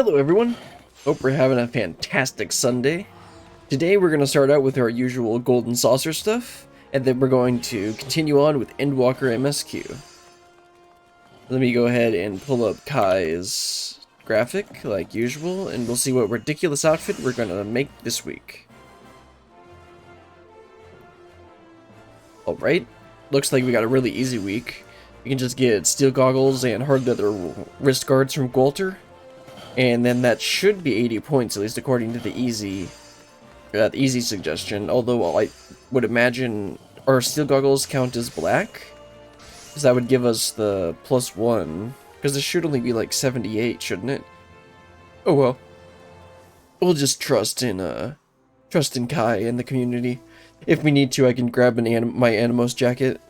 Hello everyone, hope we're having a fantastic Sunday. Today we're going to start out with our usual golden saucer stuff, and then we're going to continue on with Endwalker MSQ. Let me go ahead and pull up Kai's graphic like usual, and we'll see what ridiculous outfit we're going to make this week. Alright, looks like we got a really easy week. You can just get steel goggles and hard leather wrist guards from Walter. And then that should be 80 points, at least according to the easy suggestion. Although I would imagine our steel goggles count as black, because that would give us the +1. Because this should only be like 78, shouldn't it? Oh well. We'll just trust in Kai and the community. If we need to, I can grab my Animos jacket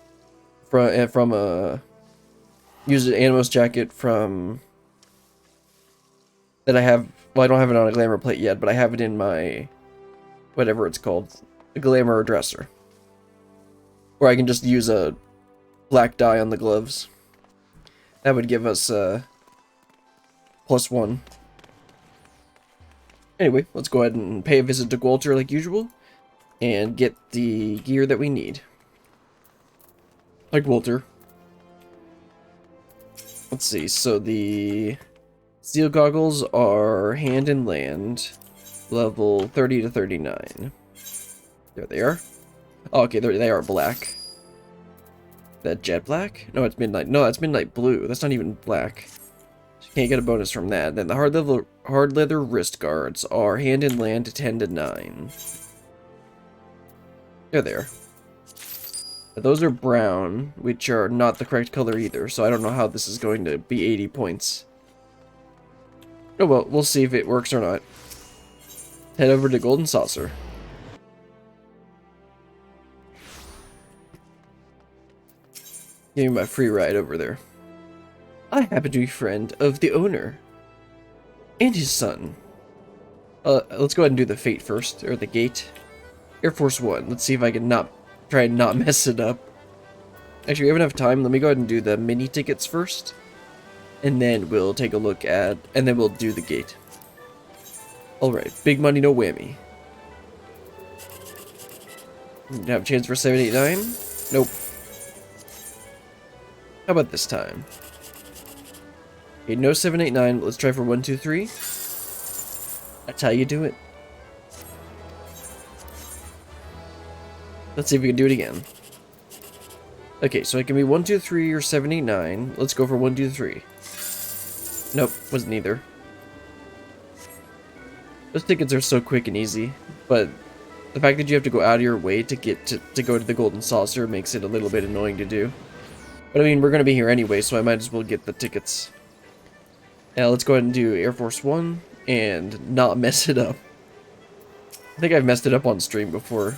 use an Animos jacket from. That I have, well, I don't have it on a glamour plate yet, but I have it in my, whatever it's called, a glamour dresser. Or I can just use a black dye on the gloves. That would give us +1. Anyway, let's go ahead and pay a visit to Walter like usual, and get the gear that we need. Like Walter. Let's see, so the steel goggles are hand and land, level 30 to 39. There they are. Oh, okay, they are black. That jet black? No, it's midnight. No, that's midnight blue. That's not even black. So you can't get a bonus from that. Then the hard leather wrist guards are hand and land 10 to 9. They're there. But those are brown, which are not the correct color either, so I don't know how this is going to be 80 points. Oh well, we'll see if it works or not. Head over to Golden Saucer. Give me my free ride over there. I happen to be a friend of the owner. And his son. Let's go ahead and do the fate first, or the gate. Air Force One. Let's see if I can try and not mess it up. Actually, we have enough time. Let me go ahead and do the mini tickets first. And then we'll take a look at, and then we'll do the gate. Alright, big money, no whammy. Have a chance for 789? Nope. How about this time? Okay, no 789, let's try for 123. That's how you do it. Let's see if we can do it again. Okay, so it can be 123 or 789. Let's go for 123. Nope, wasn't either. Those tickets are so quick and easy, but the fact that you have to go out of your way to get to go to the Golden Saucer makes it a little bit annoying to do. But I mean, we're gonna be here anyway, so I might as well get the tickets. Now let's go ahead and do Air Force One and not mess it up. I think I've messed it up on stream before.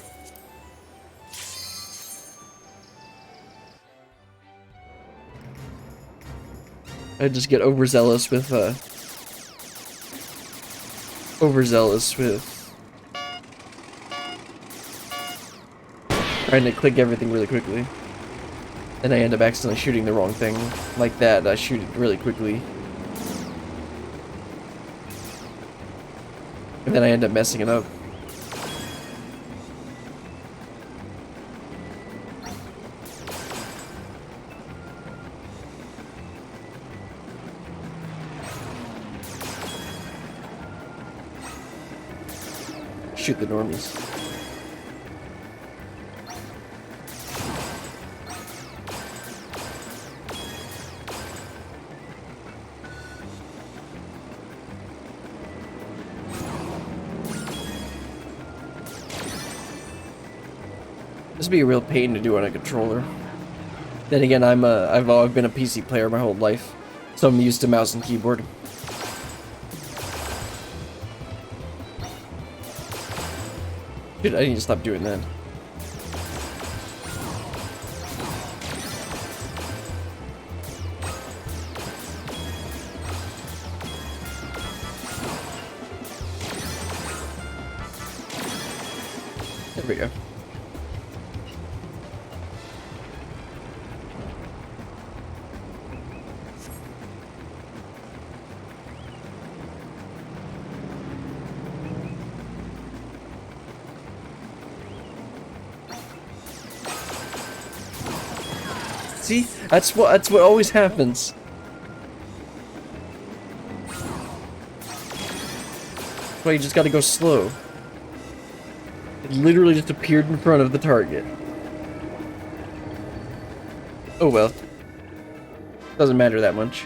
I just get overzealous with trying to click everything really quickly. And I end up accidentally shooting the wrong thing. Like that, I shoot it really quickly. And then I end up messing it up. Shoot the normies. This would be a real pain to do on a controller. Then again, I've been a PC player my whole life, so I'm used to mouse and keyboard. Dude, I need to stop doing that. There we go. See? That's what always happens. That's why you just gotta go slow. It literally just appeared in front of the target. Oh well. Doesn't matter that much.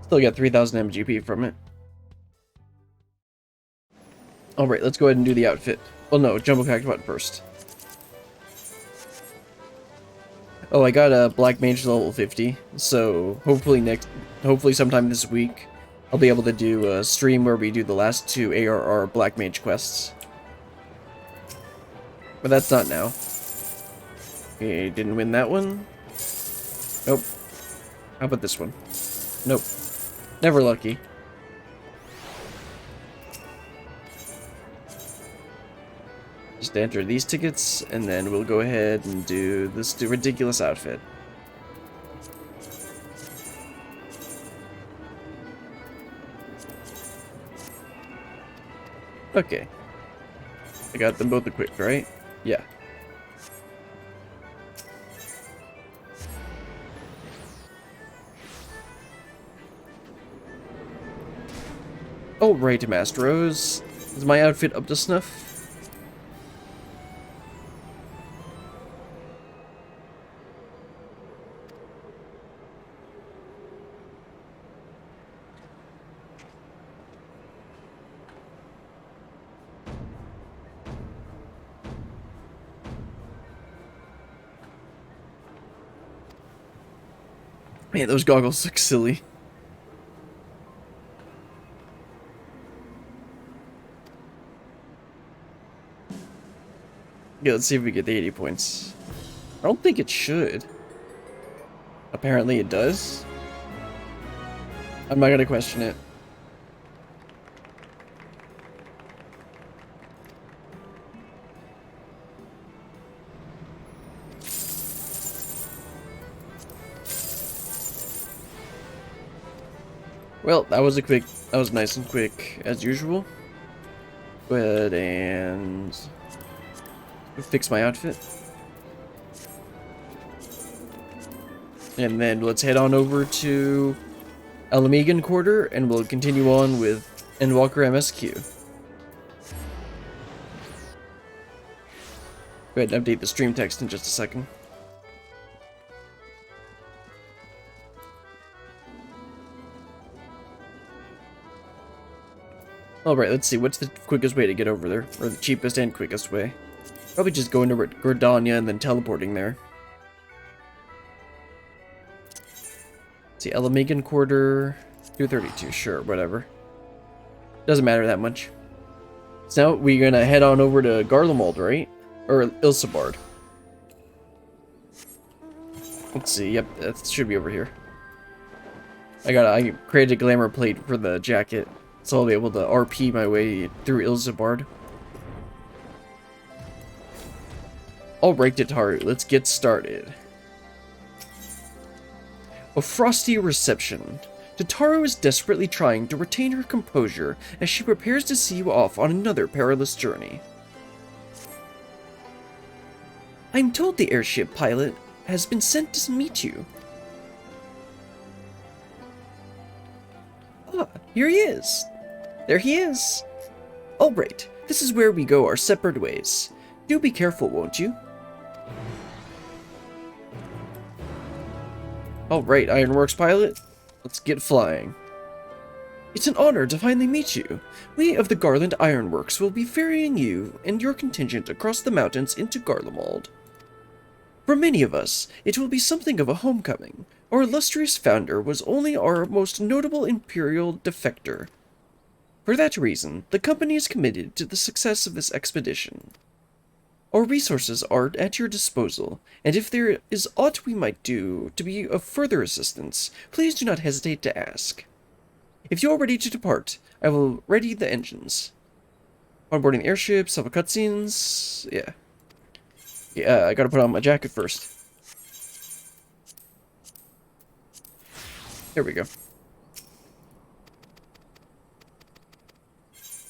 Still got 3,000 MGP from it. Alright, let's go ahead and do the outfit. Well, no, jumbo pack button first. Oh, I got a Black Mage level 50, so hopefully sometime this week, I'll be able to do a stream where we do the last 2 ARR Black Mage quests. But that's not now. Okay, didn't win that one. Nope. How about this one? Nope. Never lucky. Just enter these tickets, and then we'll go ahead and do this ridiculous outfit. Okay. I got them both equipped, right? Yeah. Oh, right, Master Rose. Is my outfit up to snuff? Man, those goggles look silly. Yeah, let's see if we get the 80 points. I don't think it should. Apparently it does. I'm not gonna question it. Well, that was nice and quick, as usual. Go ahead and fix my outfit. And then let's head on over to Alamegan Quarter, and we'll continue on with Endwalker MSQ. Go ahead and update the stream text in just a second. Alright, let's see, what's the quickest way to get over there? Or the cheapest and quickest way? Probably just going to Gordania and then teleporting there. Let's see, Alamegan Quarter, 232, sure, whatever. Doesn't matter that much. So now we're gonna head on over to Garlemald, right? Or Ilsabard. Let's see, yep, that should be over here. I created a glamour plate for the jacket, so I'll be able to RP my way through Ilsabard. Alright, Tataru, let's get started. A frosty reception. Tataru is desperately trying to retain her composure as she prepares to see you off on another perilous journey. I'm told the airship pilot has been sent to meet you. Ah, here he is. There he is. Alright, this is where we go our separate ways. Do be careful, won't you? Alright, Ironworks pilot. Let's get flying. It's an honor to finally meet you. We of the Garland Ironworks will be ferrying you and your contingent across the mountains into Garlemald. For many of us, it will be something of a homecoming. Our illustrious founder was only our most notable imperial defector. For that reason, the company is committed to the success of this expedition. Our resources are at your disposal, and if there is aught we might do to be of further assistance, please do not hesitate to ask. If you are ready to depart, I will ready the engines. Onboarding the airship, several cutscenes, yeah. Yeah, I gotta put on my jacket first. There we go.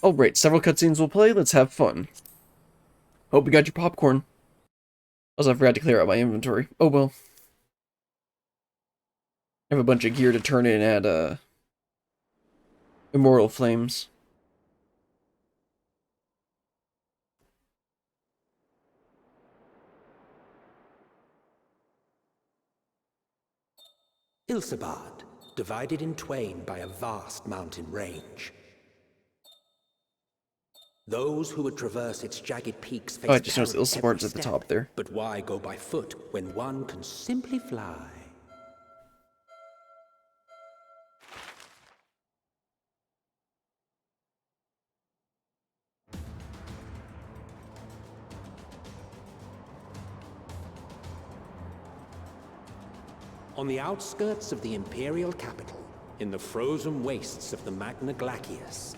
Alright, several cutscenes will play, let's have fun. Hope you got your popcorn. Also, I forgot to clear out my inventory. Oh well. I have a bunch of gear to turn in at, Immortal Flames. Ilsabad, divided in twain by a vast mountain range. Those who would traverse its jagged peaks face Oh, I just noticed peril every Ilsabard's at the step. top there. But why go by foot when one can simply fly? On the outskirts of the Imperial capital, in the frozen wastes of the Magna Glacius,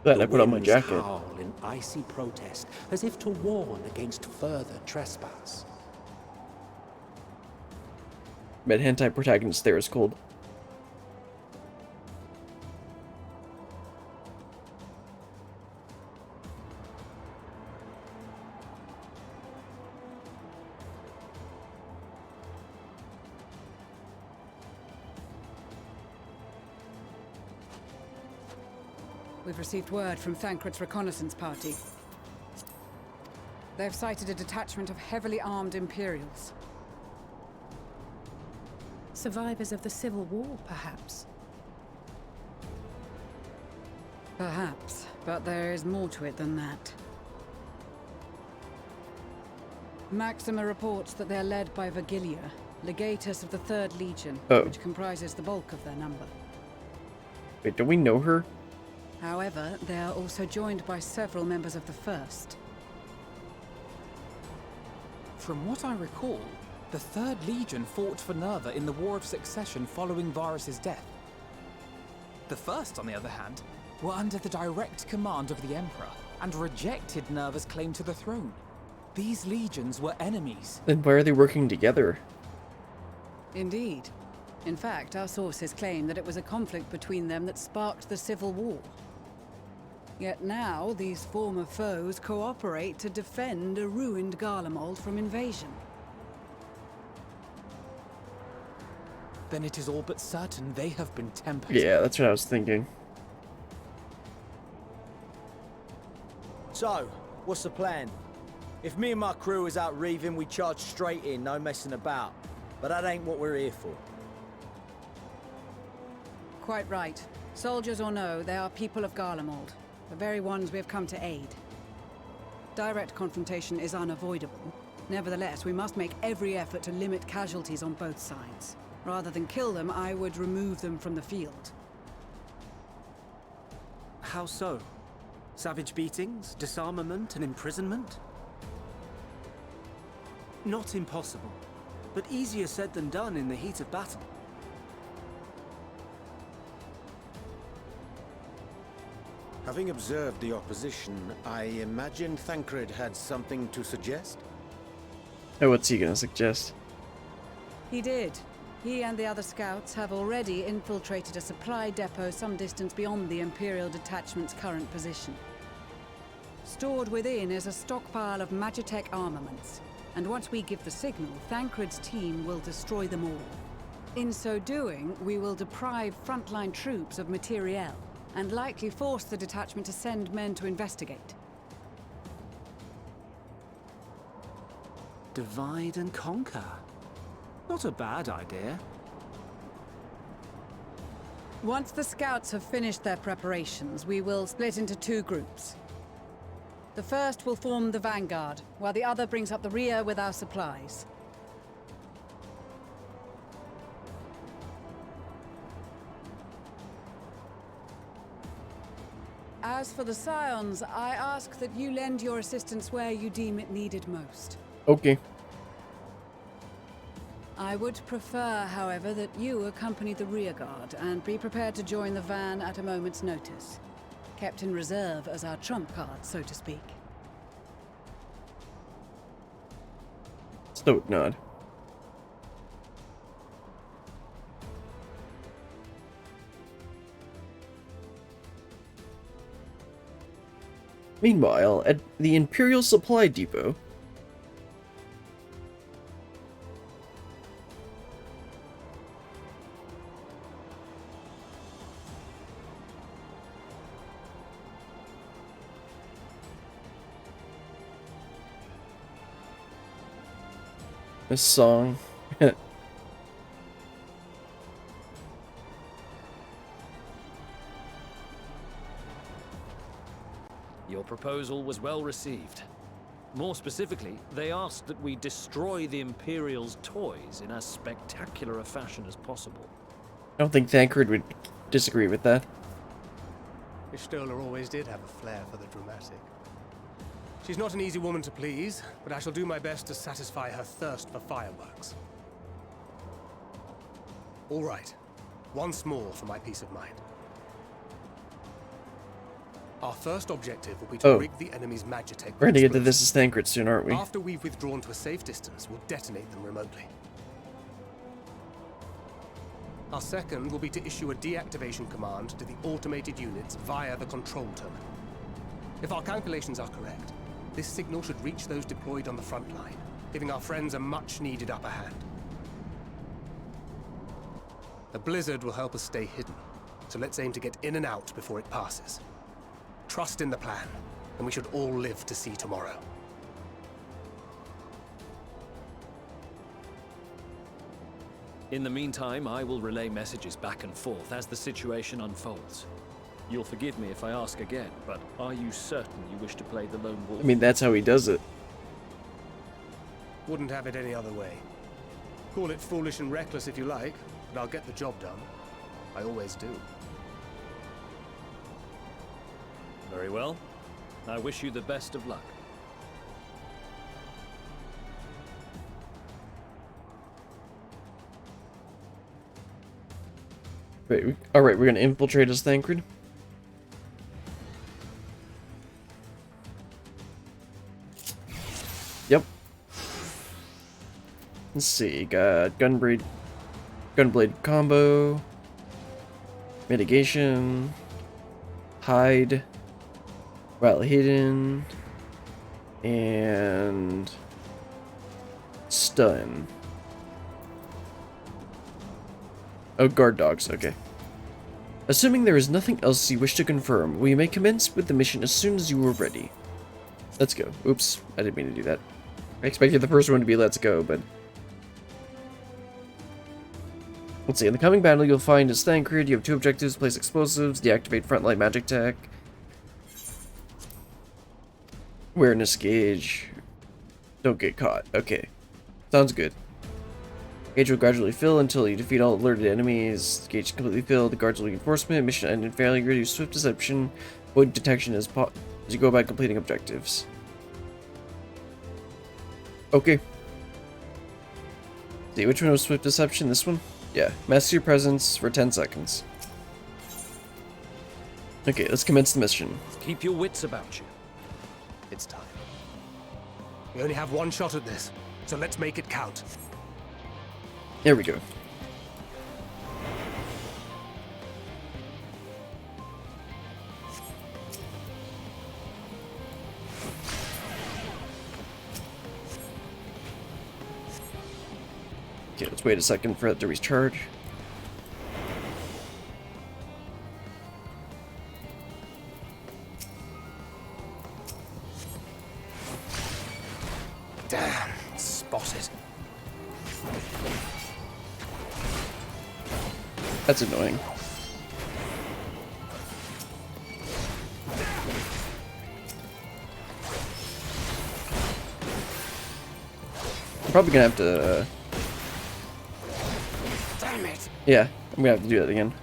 Then I put on my winds jacket. howl in icy protest, as if to warn against further trespass. Met hentai protagonist there is cold. We've received word from Thancred's reconnaissance party. They've sighted a detachment of heavily armed Imperials. Survivors of the Civil War, perhaps? Perhaps, but there is more to it than that. Maxima reports that they're led by Vergilia, legatus of the 3rd Legion, which comprises the bulk of their number. Wait, do we know her? However, they are also joined by several members of the 1st. From what I recall, the 3rd Legion fought for Nerva in the War of Succession following Varus's death. The 1st, on the other hand, were under the direct command of the Emperor and rejected Nerva's claim to the throne. These legions were enemies. Then why are they working together? Indeed. In fact, our sources claim that it was a conflict between them that sparked the Civil War. Yet now, these former foes cooperate to defend a ruined Garlemald from invasion. Then it is all but certain they have been tempered. Yeah, that's what I was thinking. So, what's the plan? If me and my crew is out reaving, we charge straight in, no messing about. But that ain't what we're here for. Quite right. Soldiers or no, they are people of Garlemald. The very ones we have come to aid. Direct confrontation is unavoidable. Nevertheless, we must make every effort to limit casualties on both sides. Rather than kill them, I would remove them from the field. How so? Savage beatings, disarmament, and imprisonment? Not impossible, but easier said than done in the heat of battle. Having observed the opposition, I imagine Thancred had something to suggest? Oh, what's he gonna suggest? He did. He and the other scouts have already infiltrated a supply depot some distance beyond the Imperial detachment's current position. Stored within is a stockpile of Magitech armaments, and once we give the signal, Thancred's team will destroy them all. In so doing, we will deprive frontline troops of materiel, and likely force the detachment to send men to investigate. Divide and conquer. Not a bad idea. Once the scouts have finished their preparations, we will split into 2 groups. The first will form the vanguard, while the other brings up the rear with our supplies. As for the Scions, I ask that you lend your assistance where you deem it needed most. Okay. I would prefer, however, that you accompany the rearguard and be prepared to join the van at a moment's notice. Kept in reserve as our trump card, so to speak. Stoic nod. Meanwhile, at the Imperial Supply Depot... This song... Your proposal was well received. More specifically, they asked that we destroy the Imperial's toys in as spectacular a fashion as possible. I don't think Thancred would disagree with that. Miss Stoller always did have a flair for the dramatic. She's not an easy woman to please, but I shall do my best to satisfy her thirst for fireworks. All right. Once more for my peace of mind. Our first objective will be to rig the enemy's Magitech. We're gonna get to this as Thancred soon, aren't we? After we've withdrawn to a safe distance, we'll detonate them remotely. Our second will be to issue a deactivation command to the automated units via the control terminal. If our calculations are correct, this signal should reach those deployed on the front line, giving our friends a much-needed upper hand. The blizzard will help us stay hidden, so let's aim to get in and out before it passes. Trust in the plan, and we should all live to see tomorrow. In the meantime, I will relay messages back and forth as the situation unfolds. You'll forgive me if I ask again, but are you certain you wish to play the lone wolf? I mean, that's how he does it. Wouldn't have it any other way. Call it foolish and reckless if you like, but I'll get the job done. I always do. Very well. I wish you the best of luck. Wait, alright, we're gonna infiltrate as Thancred. Yep. Let's see, got Gunblade combo, mitigation, hide, while hidden, and stun. Oh, guard dogs, okay. Assuming there is nothing else you wish to confirm, we may commence with the mission as soon as you are ready. Let's go. Oops, I didn't mean to do that. I expected the first one to be let's go, but... Let's see, in the coming battle you'll find as Thancred, you have two objectives: place explosives, deactivate frontline magic tech, awareness gauge, don't get caught. Okay, sounds good. Gauge will gradually fill until you defeat all alerted enemies. Gauge completely filled. The guards will reinforcement. Mission ended failure. Use swift deception. Avoid detection as you go about completing objectives. Okay. See, which one was swift deception? This one? Yeah. Master your presence for 10 seconds. Okay, let's commence the mission. Keep your wits about you. It's time. We only have one shot at this, so let's make it count. There we go. Okay, let's wait a second for that to recharge. Damn, spotted. That's annoying. I'm probably gonna have to... Damn it! Yeah, I'm gonna have to do that again.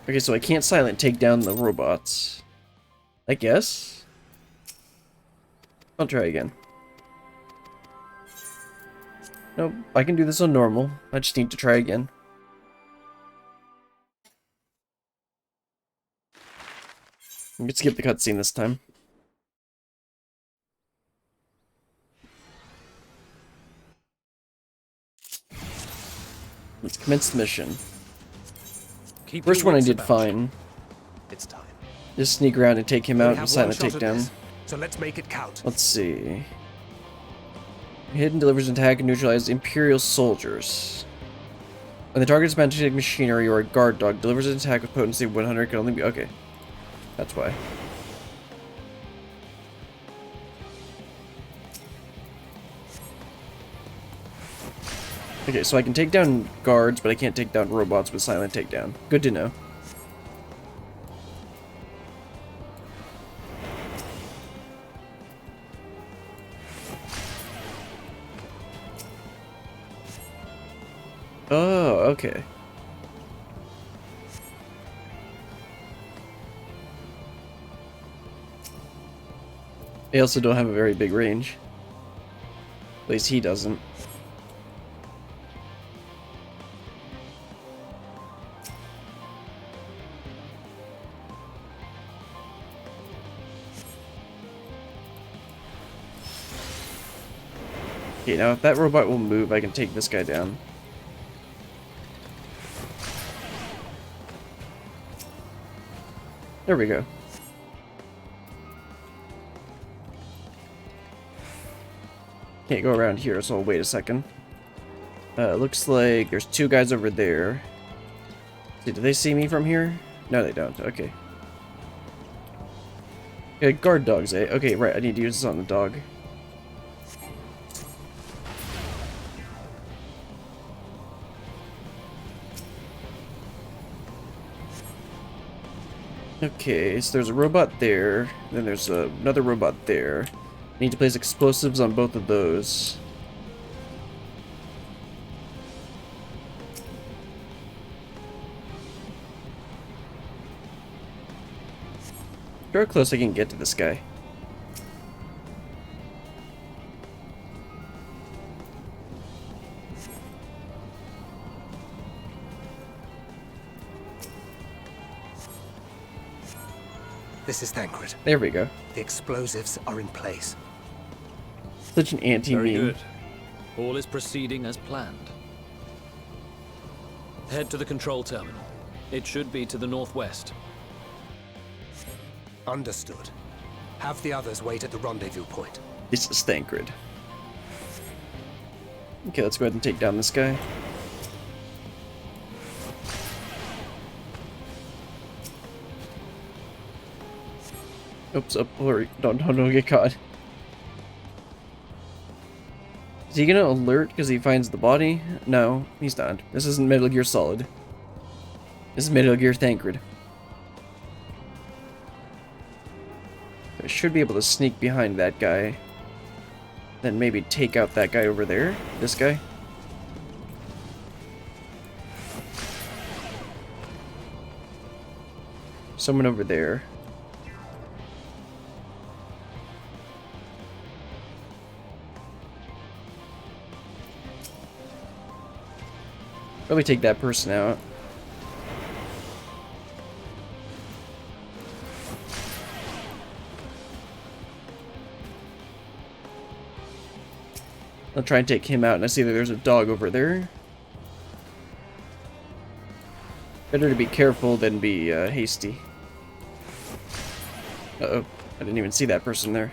Okay, so I can't silent take down the robots. I guess? I'll try again. Nope, I can do this on normal. I just need to try again. Let's skip the cutscene this time. Let's commence the mission. Keep First your one I wits did about fine. It's time. Just sneak around and take him We out have and silent one shot at takedown. this, so let's make it count. Let's see. Hidden delivers an attack and neutralizes Imperial soldiers. When the target is magic machinery or a guard dog, delivers an attack with potency 100 can only be... Okay. That's why. Okay, so I can take down guards, but I can't take down robots with silent takedown. Good to know. Oh, okay. They also don't have a very big range. At least he doesn't. Okay, now if that robot will move, I can take this guy down. There we go. Can't go around here, so I'll wait a second. Looks like there's two guys over there. Do they see me from here? No, they don't. Okay. Okay, guard dogs, eh? Okay, right, I need to use this on the dog. Okay, so there's a robot there, then there's another robot there. I need to place explosives on both of those. Look how close I can get to this guy. This is Thancred. There we go. The explosives are in place. Such an Very anti-meme. good. All is proceeding as planned. Head to the control terminal. It should be to the northwest. Understood. Have the others wait at the rendezvous point. This is Thancred. Okay, let's go ahead and take down this guy. Oops, up, alert. Don't get caught. Is he gonna alert because he finds the body? No, he's not. This isn't Metal Gear Solid. This is Metal Gear Thancred. I should be able to sneak behind that guy. Then maybe take out that guy over there. This guy. Someone over there. Probably take that person out. I'll try and take him out, and I see that there's a dog over there. Better to be careful than be hasty. Uh-oh. I didn't even see that person there.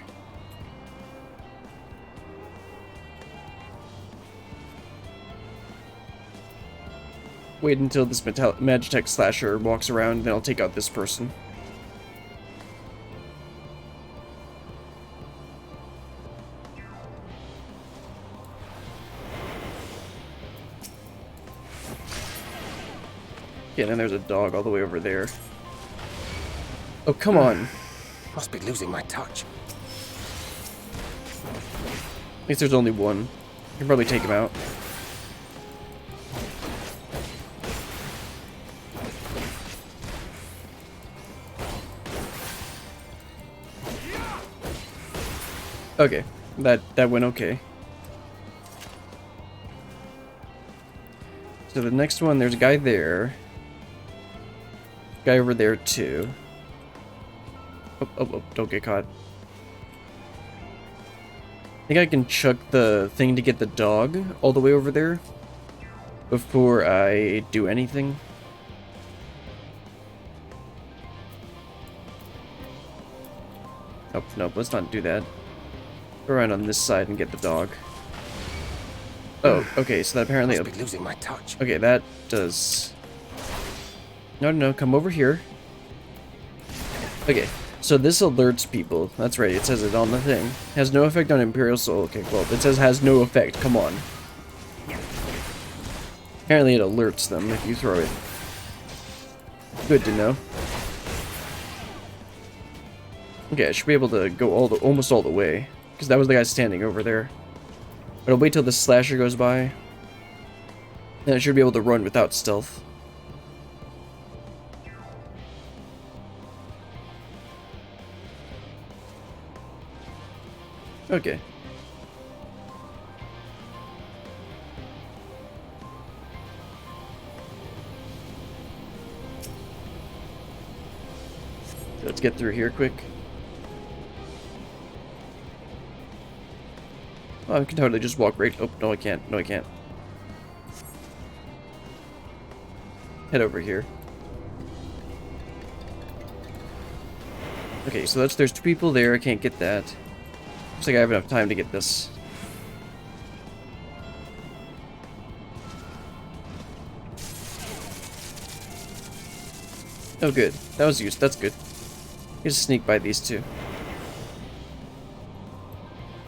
Wait until this Magitech slasher walks around, then I'll take out this person. Yeah, and then there's a dog all the way over there. Oh, come on. Must be losing my touch. At least there's only one. I can probably take him out. Okay, that went okay. So the next one, there's a guy there. Guy over there too. Oh, don't get caught. I think I can chuck the thing to get the dog all the way over there before I do anything. Oh, nope, let's not do that. Go around on this side and get the dog. Oh, okay, so that apparently... Must be losing my touch. Okay, that does... No, no, come over here. Okay, so this alerts people. That's right, it says it on the thing. Has no effect on Imperial Soul. Okay, well, it says has no effect. Come on. Apparently it alerts them if you throw it. Good to know. Okay, I should be able to go almost all the way. Because that was the guy standing over there. But I'll wait till the slasher goes by. Then I should be able to run without stealth. Okay. Let's get through here quick. Oh, I can totally just walk right... Oh, no I can't. No I can't. Head over here. Okay, so there's 2 people there. I can't get that. Looks like I have enough time to get this. Oh, good. That was used. That's good. Just sneak by these 2.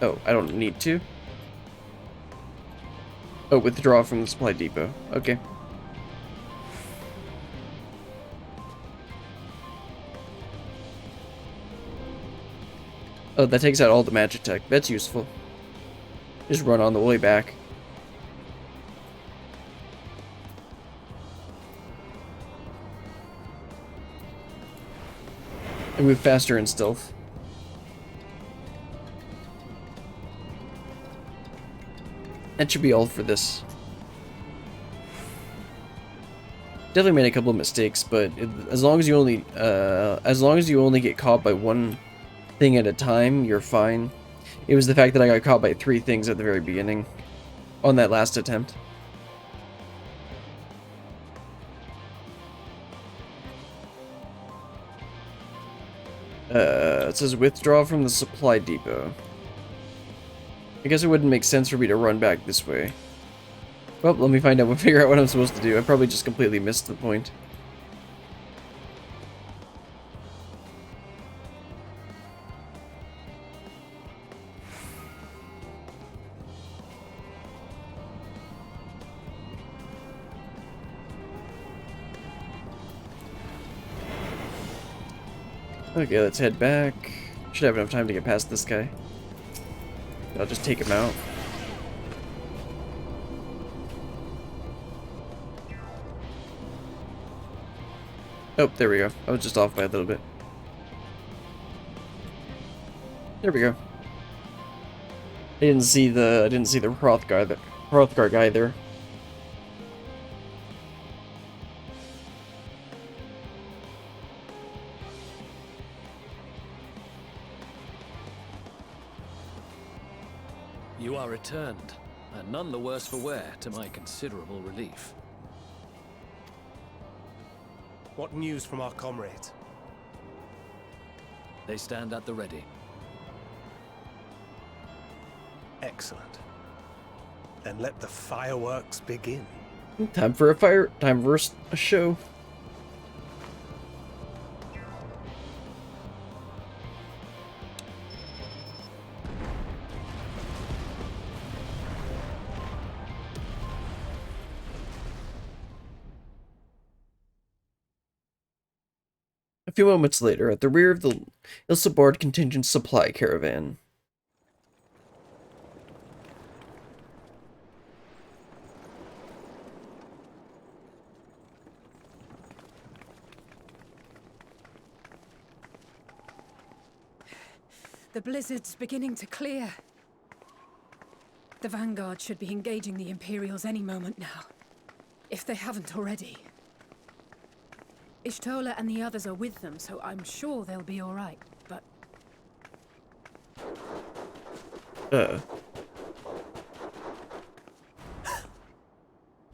Oh, I don't need to? Oh, withdraw from the supply depot. Okay. Oh, that takes out all the magic tech. That's useful. Just run on the way back. And move faster in stealth. That should be all for this. Definitely made a couple of mistakes, but as long as you only get caught by one thing at a time, you're fine. It was the fact that I got caught by 3 things at the very beginning on that last attempt. It says withdraw from the supply depot. I guess it wouldn't make sense for me to run back this way. Well, let me find out and figure out what I'm supposed to do. I probably just completely missed the point. Okay, let's head back. Should have enough time to get past this guy. I'll just take him out. Oh, there we go. I was just off by a little bit. There we go. I didn't see the Hrothgar guy there. You are returned, and none the worse for wear, to my considerable relief. What news from our comrades? They stand at the ready. Excellent. Then let the fireworks begin. Time for a show. A few moments later, at the rear of the Ilsabard contingent supply caravan. The blizzard's beginning to clear. The Vanguard should be engaging the Imperials any moment now, if they haven't already. Ishtola and the others are with them, so I'm sure they'll be all right, but...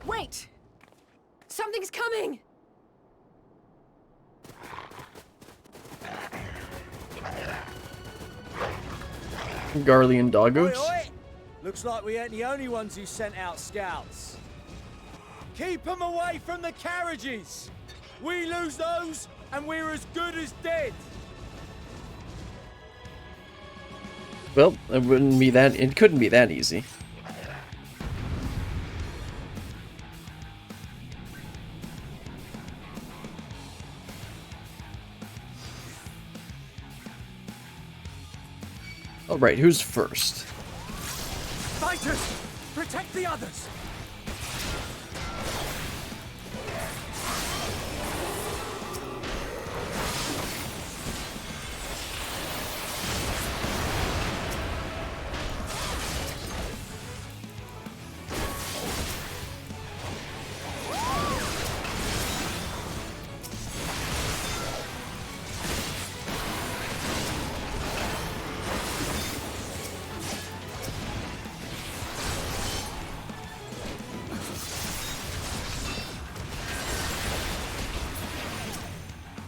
Wait! Something's coming! Garlean Oi, doggos. oi! Looks like we ain't the only ones who sent out scouts. Keep them away from the carriages! We lose those, and we're as good as dead! Well, it wouldn't be that. It couldn't be that easy. All right, who's first? Fighters! Protect the others!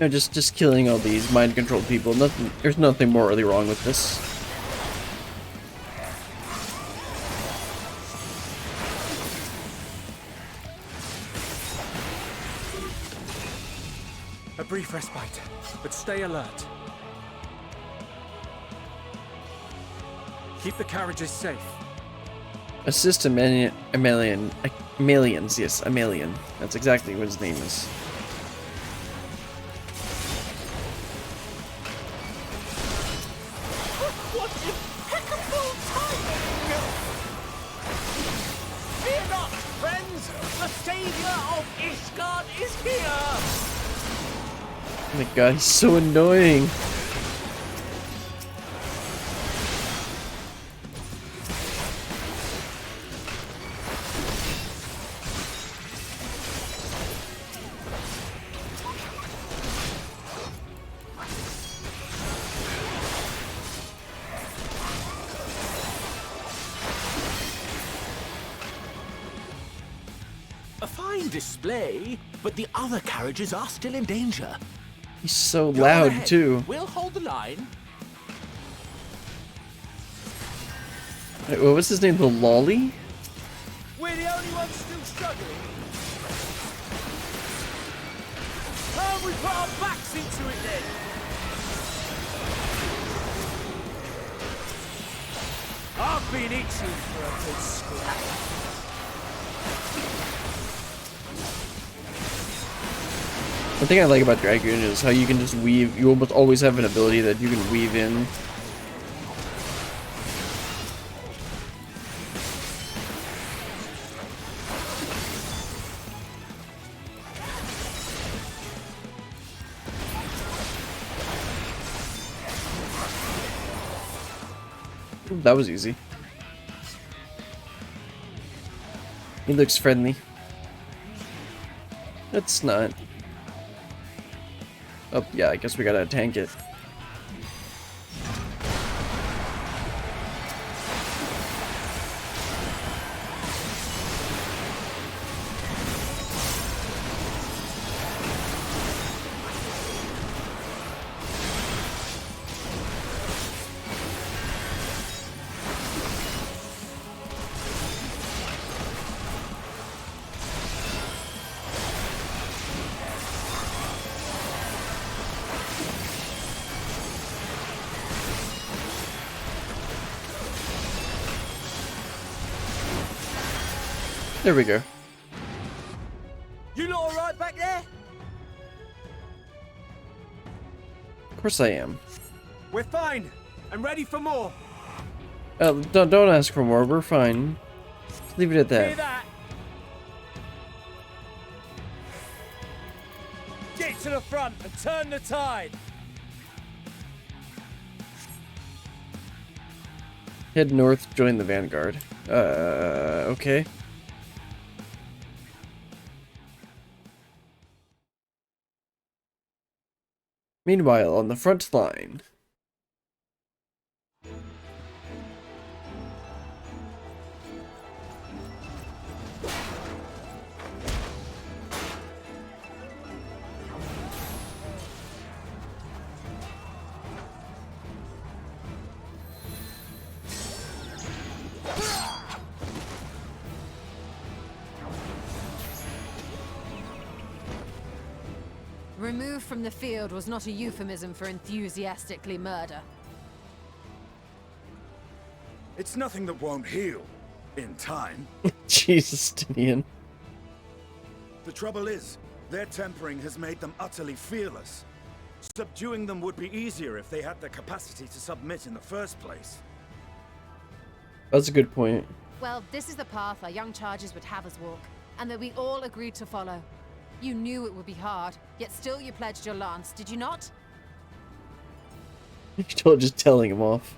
No, just killing all these mind-controlled people. Nothing. There's nothing morally wrong with this. A brief respite, but stay alert. Keep the carriages safe. Assist Amelians. Yes, Amelian. That's exactly what his name is. What impeccable timing! Fear not, friends! The savior of Ishgard is here! Oh my god, he's so annoying. A fine display, but the other carriages are still in danger. He's so Go loud ahead. too. We'll hold the line. Wait, what was his name? The Lolly? We're the only ones still struggling. Time we put our backs into it then. I've been itching for a good scrap. The thing I like about Dragoon is how you can just weave. You almost always have an ability that you can weave in. Ooh, that was easy. He looks friendly. That's not. Oh, yeah, I guess we gotta tank it. There we go. You lot alright back there? Of course I am. We're fine. I'm ready for more. Don't ask for more. We're fine. Just leave it at Hear that. that? Get to the front and turn the tide. Head north, join the Vanguard. Okay. Meanwhile, on the front line. Removed from the field was not a euphemism for enthusiastically murder. It's nothing that won't heal. In time. Jesus, Tinian. The trouble is, their tempering has made them utterly fearless. Subduing them would be easier if they had the capacity to submit in the first place. That's a good point. Well, this is the path our young charges would have us walk, and that we all agreed to follow. You knew it would be hard, yet still you pledged your lance, did you not? You're still just telling him off.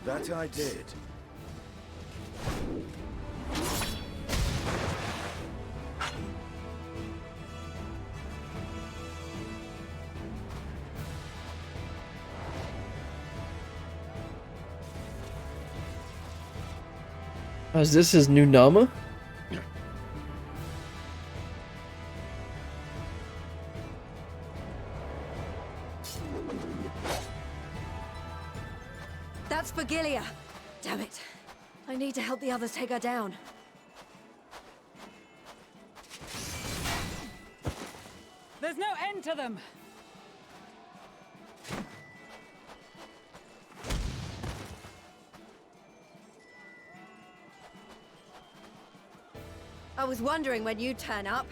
That I did. Is this his new Nama? That's Vigilia. Damn it. I need to help the others take her down. There's no end to them! I was wondering when you'd turn up.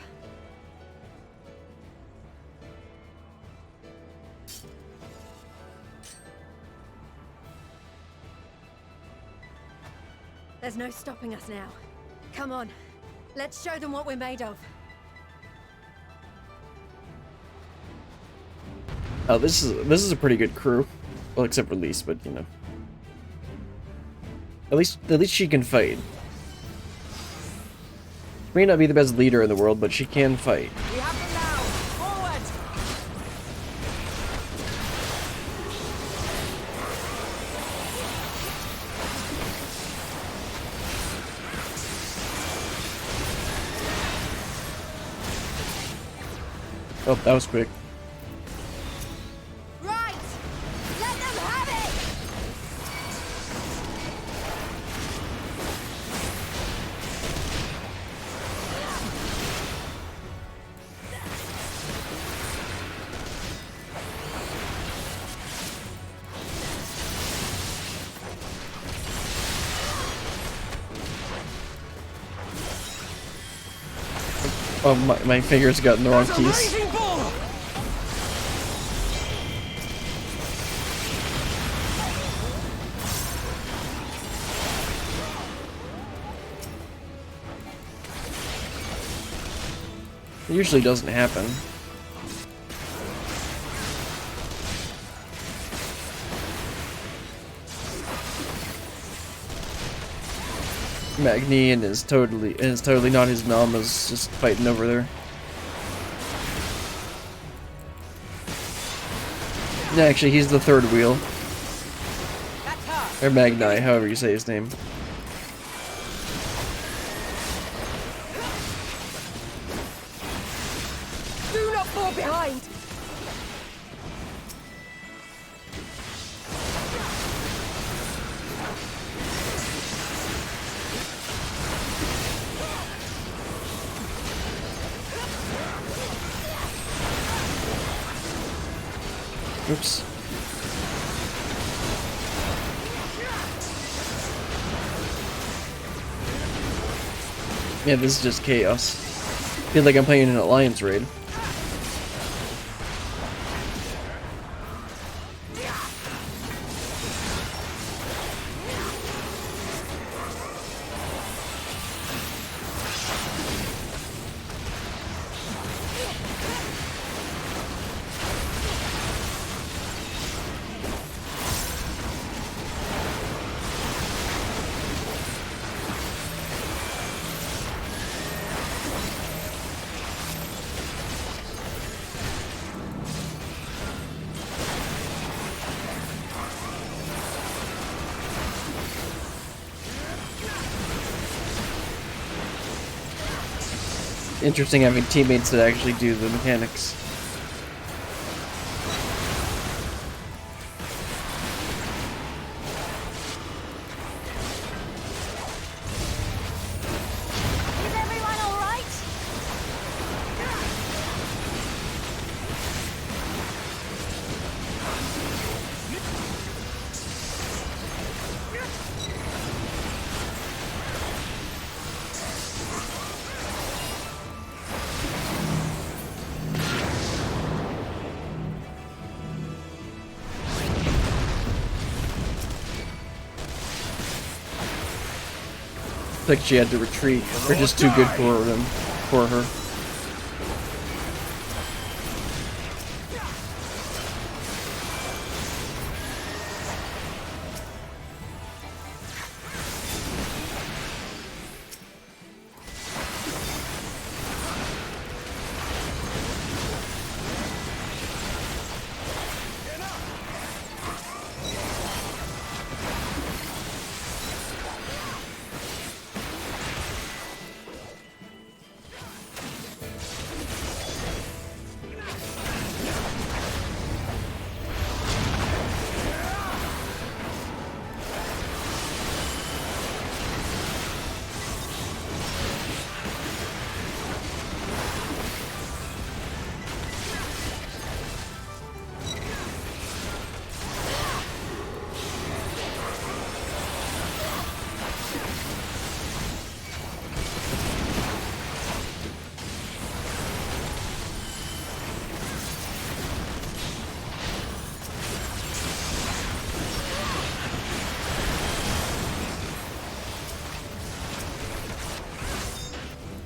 There's no stopping us now. Come on, let's show them what we're made of. Oh, this is a pretty good crew. Well, except for Lise, but you know. At least she can fight. She may not be the best leader in the world, but she can fight. We have them now! Forward! Oh, that was quick. Right! Let them have it! Oh, my fingers got in the wrong keys. It usually doesn't happen. Magni and it's totally not his Nama's just fighting over there. Yeah, actually, he's the third wheel. Or Magni, however you say his name. Do not fall behind! Oops. Yeah, this is just chaos. I feel like I'm playing an alliance raid. Interesting having teammates that actually do the mechanics. like she had to retreat. They're just too good for her.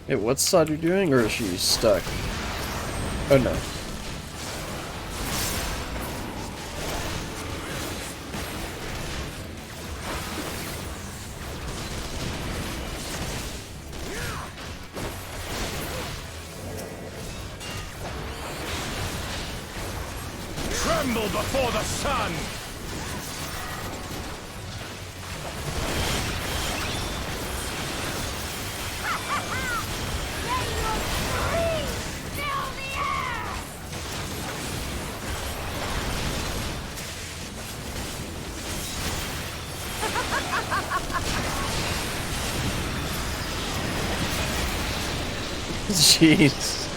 Hey, what's Sadu doing, or is she stuck? Oh no. Tremble before the sun! Jeez.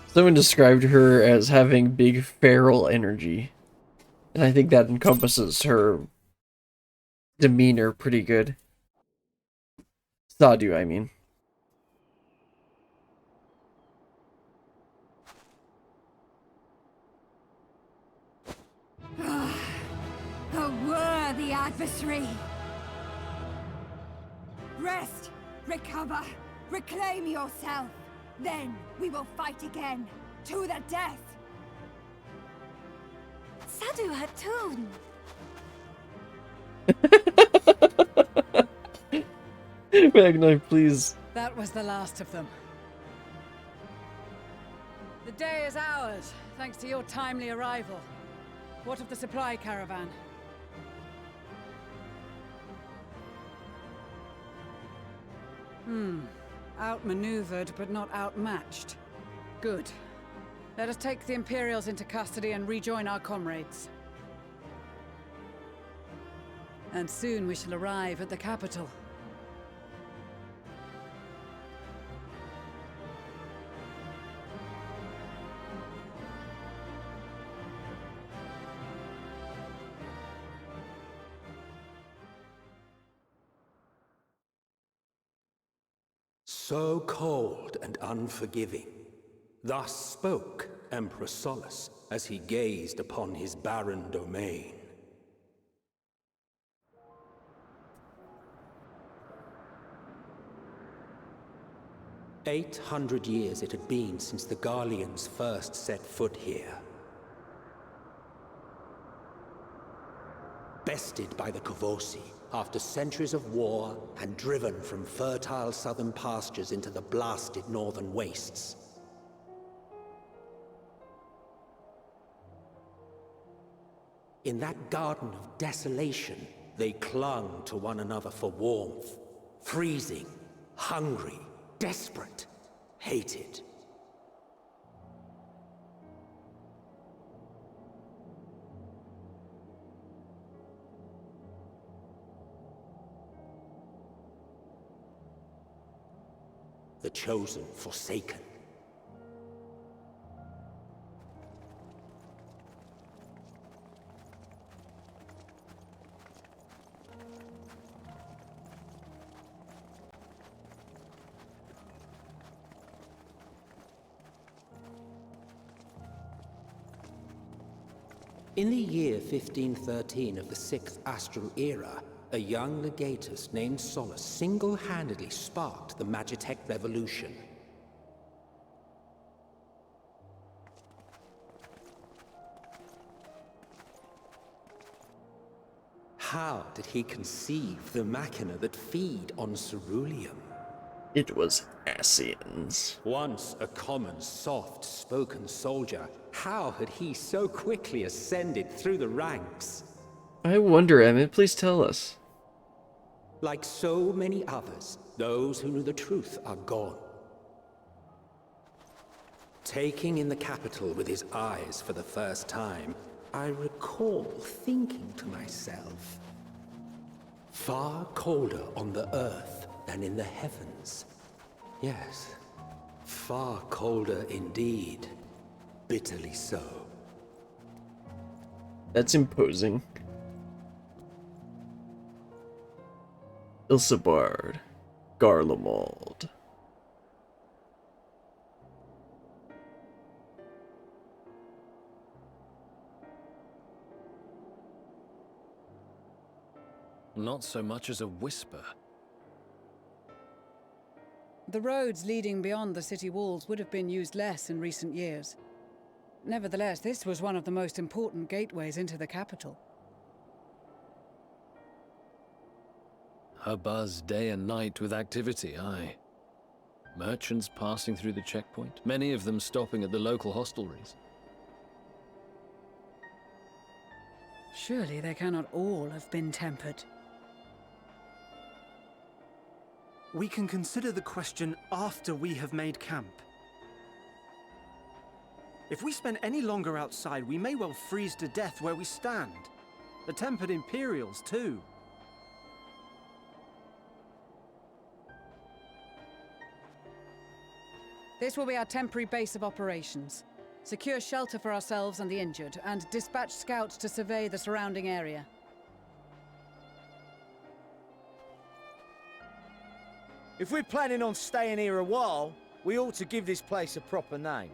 Someone described her as having big feral energy. And I think that encompasses her demeanor pretty good. Sadu, I mean. A worthy adversary! Rest! Recover! Reclaim yourself! Then we will fight again! To the death! Sadu Hatun! Magni, please. That was the last of them. The day is ours, thanks to your timely arrival. What of the supply caravan? Outmaneuvered, but not outmatched. Good. Let us take the Imperials into custody and rejoin our comrades. And soon we shall arrive at the capital. So cold and unforgiving. Thus spoke Emperor Solus as he gazed upon his barren domain. "800 years it had been since the Garleans first set foot here. Bested by the Kavosi, after centuries of war and driven from fertile southern pastures into the blasted northern wastes. In that garden of desolation, they clung to one another for warmth, freezing, hungry, desperate, hated. The chosen forsaken. In the year 1513 of the 6th Astral Era, a young legatus named Solus single-handedly sparked the Magitech revolution. How did he conceive the machina that feed on ceruleum? It was Asians. Once a common, soft-spoken soldier, how had he so quickly ascended through the ranks? I wonder, Emmett, please tell us. Like so many others, those who knew the truth are gone. Taking in the capital with his eyes for the first time, I recall thinking to myself, far colder on the earth than in the heavens. Yes, far colder indeed. Bitterly so. That's imposing. Ilsabard, Garlemald. Not so much as a whisper. The roads leading beyond the city walls would have been used less in recent years. Nevertheless, this was one of the most important gateways into the capital. A buzz day and night with activity, aye. Merchants passing through the checkpoint, many of them stopping at the local hostelries. Surely they cannot all have been tempered. We can consider the question after we have made camp. If we spend any longer outside, we may well freeze to death where we stand. The tempered Imperials, too. This will be our temporary base of operations. Secure shelter for ourselves and the injured, and dispatch scouts to survey the surrounding area. If we're planning on staying here a while, we ought to give this place a proper name.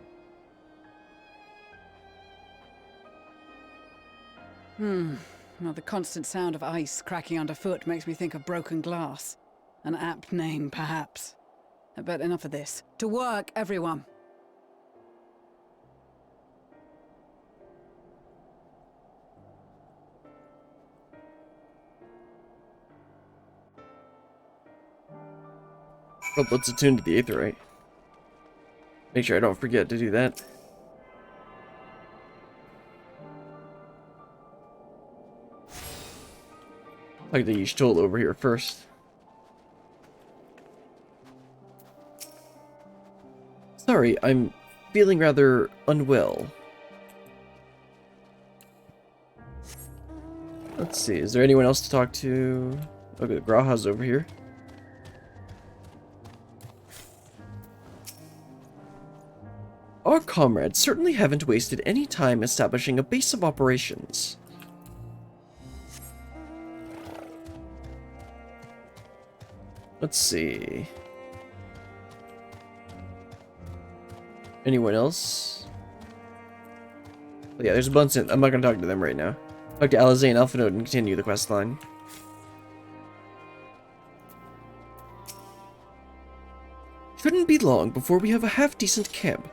Well, the constant sound of ice cracking underfoot makes me think of broken glass. An apt name, perhaps. But enough of this. To work, everyone! Well, let's attune to the Aetherite. Make sure I don't forget to do that. I'll get the Y'shtola over here first. Sorry, I'm feeling rather unwell. Let's see, is there anyone else to talk to? Okay, Graha's over here. Our comrades certainly haven't wasted any time establishing a base of operations. Let's see. Anyone else? Oh, yeah, there's a bunch in. I'm not gonna talk to them right now. Talk to Alizé and Alphanode and continue the quest line. Shouldn't be long before we have a half-decent camp,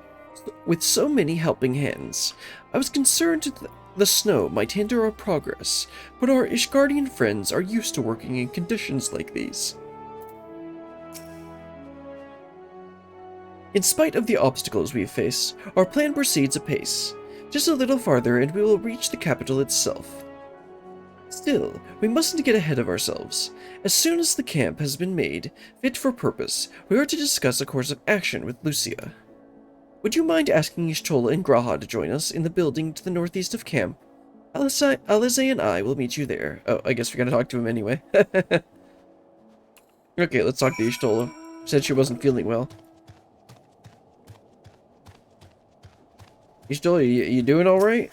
with so many helping hands. I was concerned the snow might hinder our progress, but our Ishgardian friends are used to working in conditions like these. In spite of the obstacles we face, our plan proceeds apace. Just a little farther and we will reach the capital itself. Still, we mustn't get ahead of ourselves. As soon as the camp has been made fit for purpose, we are to discuss a course of action with Lucia. Would you mind asking Y'shtola and Graha to join us in the building to the northeast of camp? Alizé and I will meet you there. Oh, I guess we're gonna talk to him anyway. Okay, let's talk to Y'shtola. She said she wasn't feeling well. Y'shtola, you doing alright?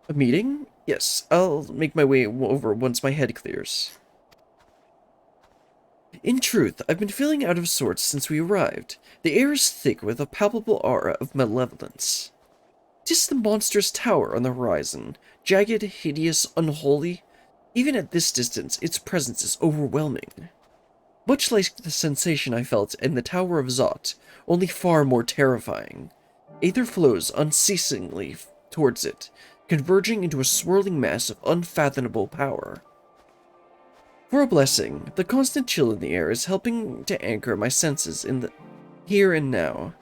A meeting? Yes, I'll make my way over once my head clears. In truth, I've been feeling out of sorts since we arrived. The air is thick with a palpable aura of malevolence. 'Tis the monstrous tower on the horizon, jagged, hideous, unholy. Even at this distance, its presence is overwhelming. Much like the sensation I felt in the Tower of Zot, only far more terrifying. Aether flows unceasingly towards it, converging into a swirling mass of unfathomable power. For a blessing, the constant chill in the air is helping to anchor my senses in the here and now.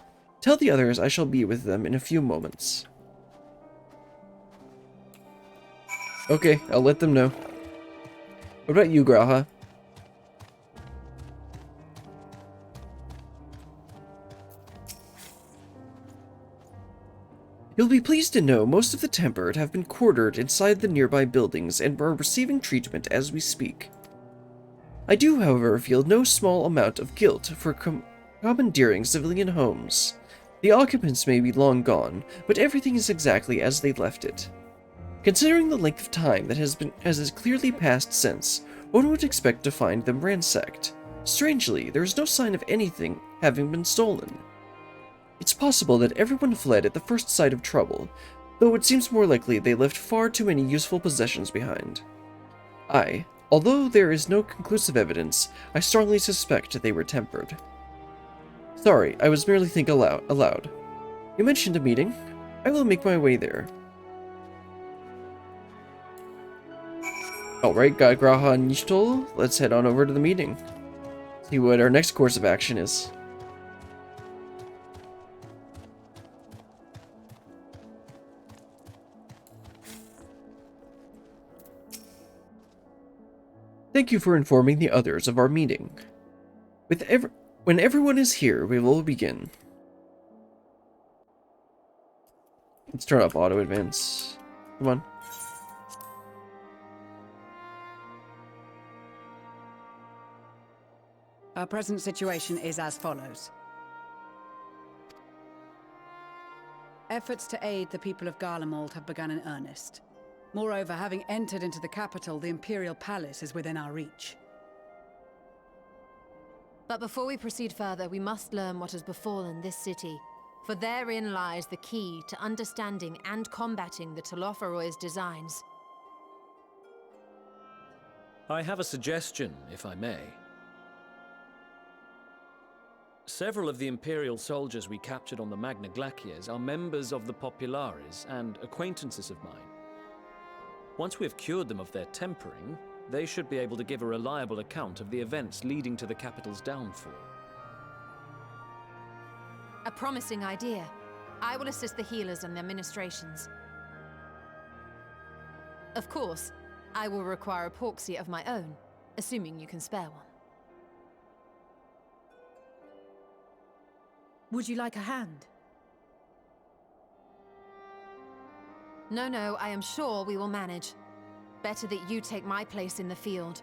Tell the others I shall be with them in a few moments. Okay, I'll let them know. What about you, Graha? You'll be pleased to know most of the Tempered have been quartered inside the nearby buildings and are receiving treatment as we speak. I do, however, feel no small amount of guilt for commandeering civilian homes. The occupants may be long gone, but everything is exactly as they left it. Considering the length of time that has clearly passed since, one would expect to find them ransacked. Strangely, there is no sign of anything having been stolen. It's possible that everyone fled at the first sight of trouble, though it seems more likely they left far too many useful possessions behind. Although there is no conclusive evidence, I strongly suspect they were tempered. Sorry, I was merely thinking aloud. You mentioned a meeting. I will make my way there. Alright, got Graha and Yishtol. Let's head on over to the meeting. See what our next course of action is. Thank you for informing the others of our meeting. When everyone is here, we will begin. Let's turn off auto advance. Come on. Our present situation is as follows. Efforts to aid the people of Garlemald have begun in earnest. Moreover, having entered into the capital, the Imperial Palace is within our reach. But before we proceed further, we must learn what has befallen this city, for therein lies the key to understanding and combating the Telophoroid's designs. I have a suggestion, if I may. Several of the Imperial soldiers we captured on the Magna Glaciers are members of the Populares and acquaintances of mine. Once we have cured them of their tempering, they should be able to give a reliable account of the events leading to the capital's downfall. A promising idea. I will assist the healers and their ministrations. Of course, I will require a proxy of my own, assuming you can spare one. Would you like a hand? No, I am sure we will manage. Better that you take my place in the field.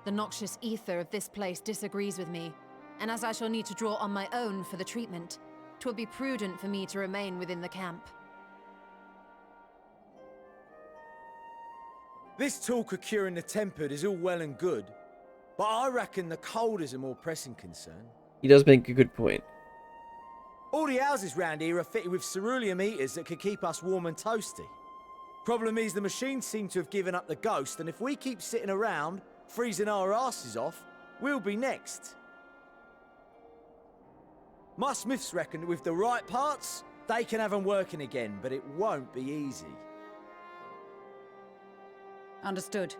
The noxious ether of this place disagrees with me, and as I shall need to draw on my own for the treatment, 'twill be prudent for me to remain within the camp. This talk of curing the tempered is all well and good, but I reckon the cold is a more pressing concern. He does make a good point. All the houses round here are fitted with ceruleum heaters that could keep us warm and toasty. Problem is, the machines seem to have given up the ghost, and if we keep sitting around, freezing our asses off, we'll be next. My smiths reckon that with the right parts, they can have them working again, but it won't be easy. Understood.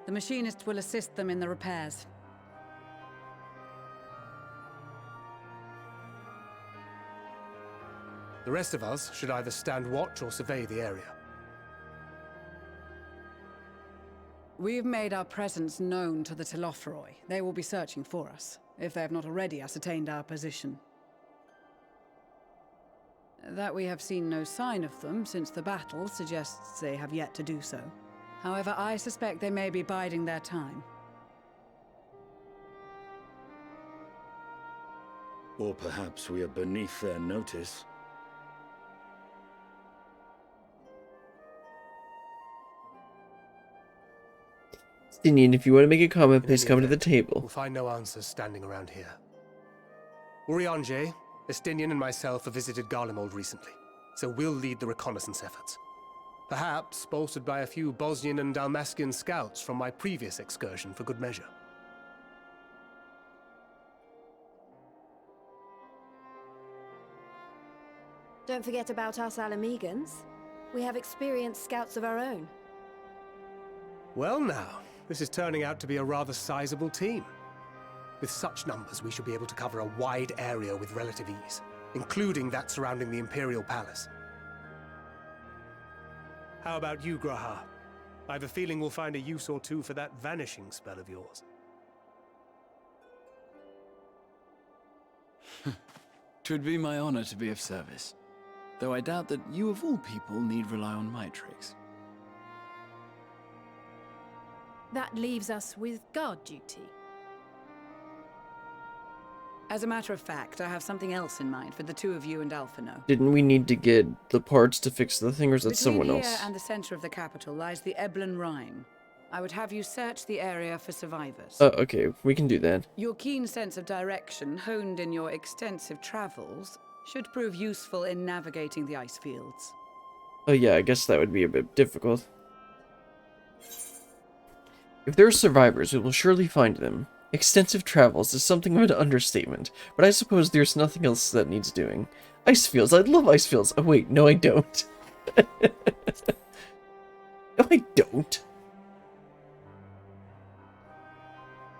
The machinist will assist them in the repairs. The rest of us should either stand watch or survey the area. We've made our presence known to the Telophoroi. They will be searching for us, if they have not already ascertained our position. That we have seen no sign of them since the battle suggests they have yet to do so. However, I suspect they may be biding their time. Or perhaps we are beneath their notice. Stinian, if you want to make a comment, please come to the table. We'll find no answers standing around here. Urianger, Estinian and myself have visited Garlemald recently, so we'll lead the reconnaissance efforts. Perhaps bolstered by a few Bosnian and Dalmatian scouts from my previous excursion for good measure. Don't forget about us Alamegans. We have experienced scouts of our own. Well now, this is turning out to be a rather sizable team. With such numbers, we should be able to cover a wide area with relative ease, including that surrounding the Imperial Palace. How about you, Graha? I have a feeling we'll find a use or two for that vanishing spell of yours. 'Twould be my honor to be of service, though I doubt that you of all people need rely on my tricks. That leaves us with guard duty. As a matter of fact, I have something else in mind for the two of you and Alphino. Didn't we need to get the parts to fix the thing, or is that someone Between else? here and the center of the capital lies the Eblan Rhine. I would have you search the area for survivors. Oh, okay, we can do that. Your keen sense of direction, honed in your extensive travels, should prove useful in navigating the ice fields. Oh yeah, I guess that would be a bit difficult. If there are survivors, we will surely find them. Extensive travels is something of an understatement, but I suppose there's nothing else that needs doing. Ice fields, I love ice fields. Oh wait, no I don't. No I don't.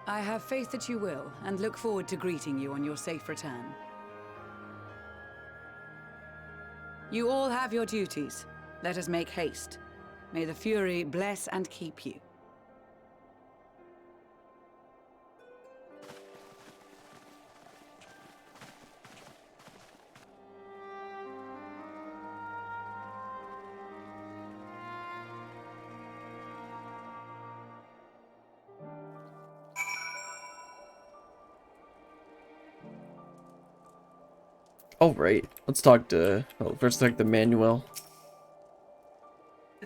I have faith that you will, and look forward to greeting you on your safe return. You all have your duties. Let us make haste. May the Fury bless and keep you. Alright, let's talk to... well, first talk to Manuel.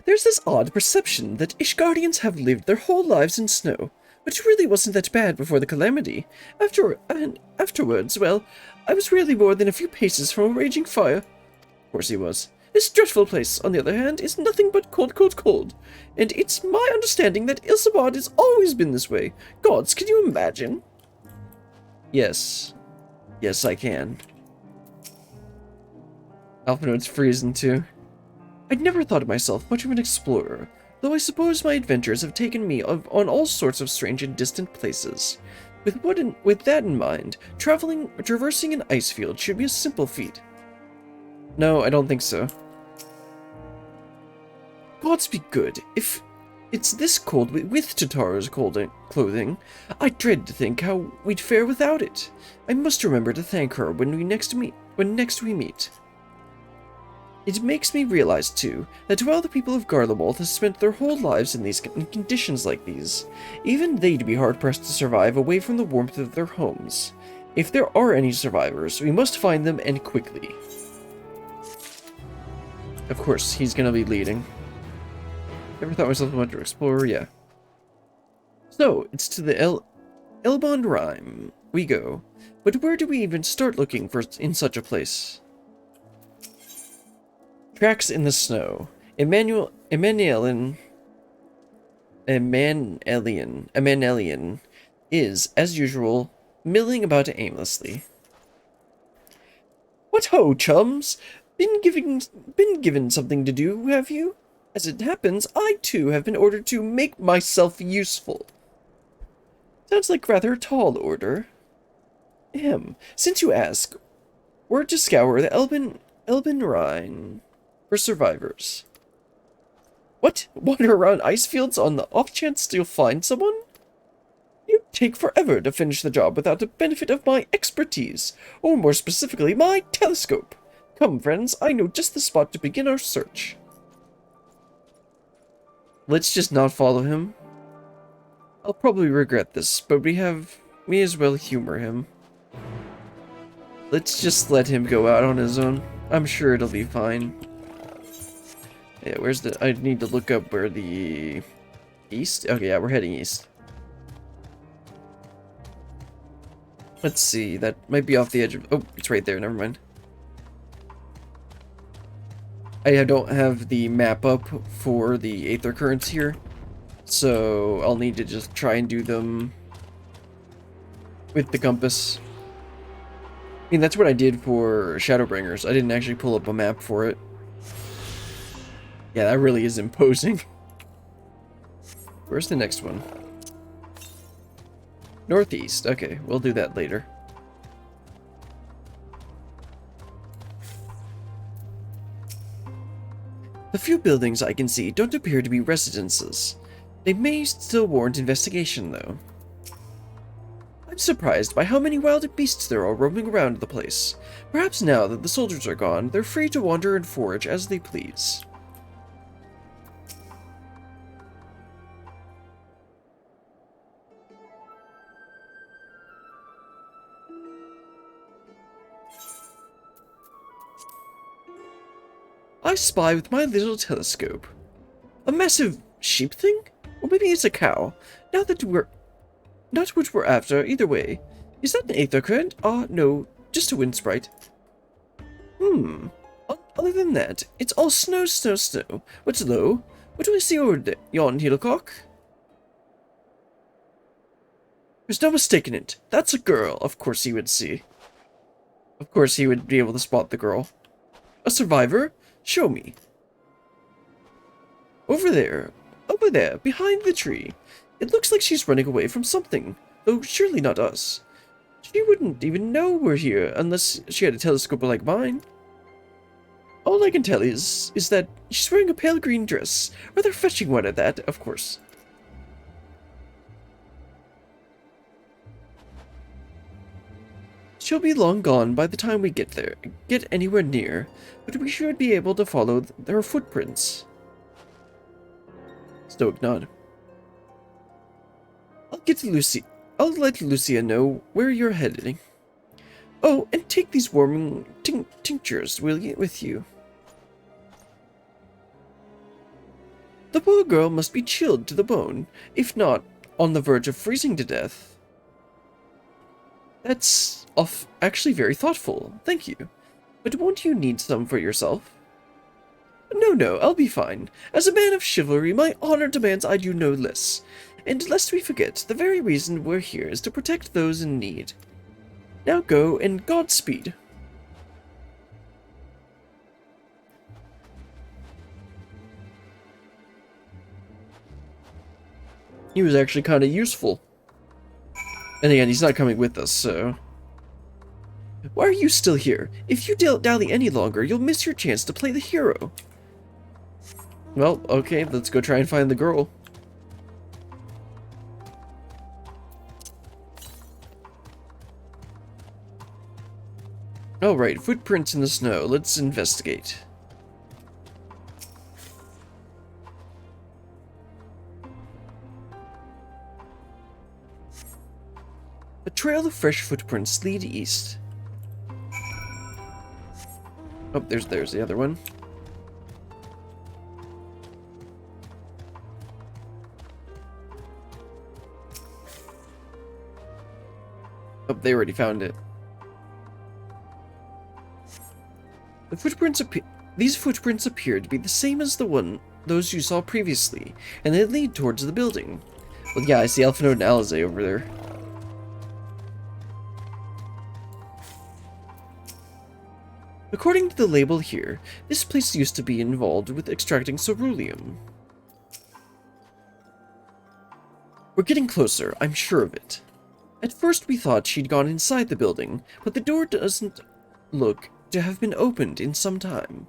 There's this odd perception that Ishgardians have lived their whole lives in snow, but it really wasn't that bad before the calamity. Afterwards, well, I was really more than a few paces from a raging fire. Of course he was. This dreadful place, on the other hand, is nothing but cold, cold, cold. And it's my understanding that Ilsabad has always been this way. Gods, can you imagine? Yes. Yes, I can. Alphino's freezing too. I'd never thought of myself much of an explorer, though I suppose my adventures have taken me on all sorts of strange and distant places. With that in mind, traversing an ice field should be a simple feat. No, I don't think so. Gods be good. If it's this cold with Tataro's clothing, I dread to think how we'd fare without it. I must remember to thank her when next we meet. It makes me realize, too, that while the people of Garlemald have spent their whole lives in conditions like these, even they'd be hard-pressed to survive away from the warmth of their homes. If there are any survivors, we must find them, and quickly. Of course, he's gonna be leading. Never thought myself much of an explorer, yeah. So, it's to the Elbond Rime we go. But where do we even start looking in such a place? Tracks in the snow. Emanuelian is, as usual, milling about aimlessly. What ho, chums? Been given something to do, have you? As it happens, I too have been ordered to make myself useful. Sounds like rather a tall order. Since you ask, we're to scour the Elben Rhine for survivors. What? Wander around ice fields on the off chance you'll find someone? You'd take forever to finish the job without the benefit of my expertise, or more specifically, my telescope. Come, friends, I know just the spot to begin our search. Let's just not follow him. I'll probably regret this, but we as well humor him. Let's just let him go out on his own. I'm sure it'll be fine. Yeah, I need to look up where the... East? Okay, yeah, we're heading east. Let's see, that might be off the edge of... Oh, it's right there, never mind. I don't have the map up for the Aether Currents here, so I'll need to just try and do them with the compass. I mean, that's what I did for Shadowbringers. I didn't actually pull up a map for it. Yeah, that really is imposing. Where's the next one? Northeast. Okay, we'll do that later. The few buildings I can see don't appear to be residences. They may still warrant investigation, though. I'm surprised by how many wild beasts there are roaming around the place. Perhaps now that the soldiers are gone, they're free to wander and forage as they please. I spy with my little telescope. A massive sheep thing? Or maybe it's a cow. Not what we're after, either way. Is that an Aether Current? Ah, no, just a wind sprite. Other than that, it's all snow, snow, snow. What's low? What do I see over there? Yon hillock? There's no mistaking it. That's a girl. Of course he would see. Of course he would be able to spot the girl. A survivor? Show me. Over there, behind the tree. It looks like she's running away from something, though surely not us. She wouldn't even know we're here unless she had a telescope like mine. All I can tell is that she's wearing a pale green dress, rather fetching one at that, of course. She'll be long gone by the time we get anywhere near, but we should be able to follow her footprints. Stoic nod. I'll let Lucia know where you're heading. Oh, and take these warming tinctures, will you, with you? The poor girl must be chilled to the bone, if not on the verge of freezing to death. That's actually very thoughtful, thank you. But won't you need some for yourself? No, I'll be fine. As a man of chivalry, my honor demands I do no less. And lest we forget, the very reason we're here is to protect those in need. Now go, and Godspeed. He was actually kind of useful. And again, he's not coming with us, so... Why are you still here? If you dally any longer, you'll miss your chance to play the hero. Well, okay, let's go try and find the girl. Alright, footprints in the snow. Let's investigate. A trail of fresh footprints lead east. Oh, there's the other one. Oh, they already found it. These footprints appear to be the same as those you saw previously, and they lead towards the building. Well, yeah, I see Alphinaud and Alizé over there. According to the label here, this place used to be involved with extracting ceruleum. We're getting closer, I'm sure of it. At first we thought she'd gone inside the building, but the door doesn't look to have been opened in some time.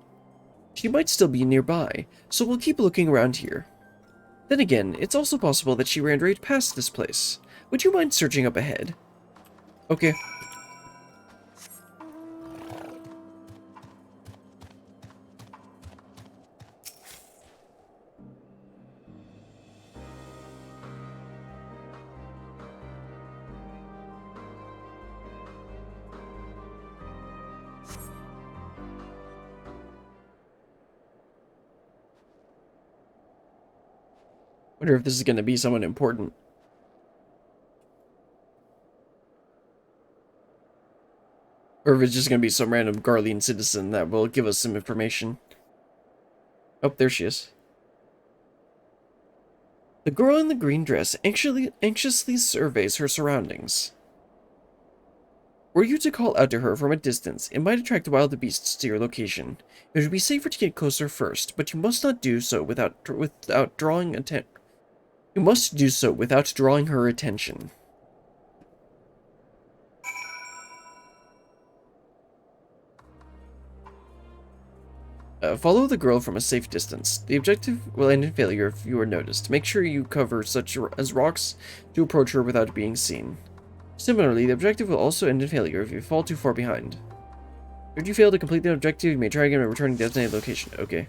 She might still be nearby, so we'll keep looking around here. Then again, it's also possible that she ran right past this place. Would you mind searching up ahead? Okay. Wonder if this is going to be someone important. Or if it's just going to be some random Garlean citizen that will give us some information. Oh, there she is. The girl in the green dress anxiously surveys her surroundings. Were you to call out to her from a distance, it might attract wild beasts to your location. It would be safer to get closer first, but you must not do so without drawing attention. You must do so without drawing her attention. Follow the girl from a safe distance. The objective will end in failure if you are noticed. Make sure you cover such as rocks to approach her without being seen. Similarly, the objective will also end in failure if you fall too far behind. If you fail to complete the objective, you may try again by returning to the designated location. Okay.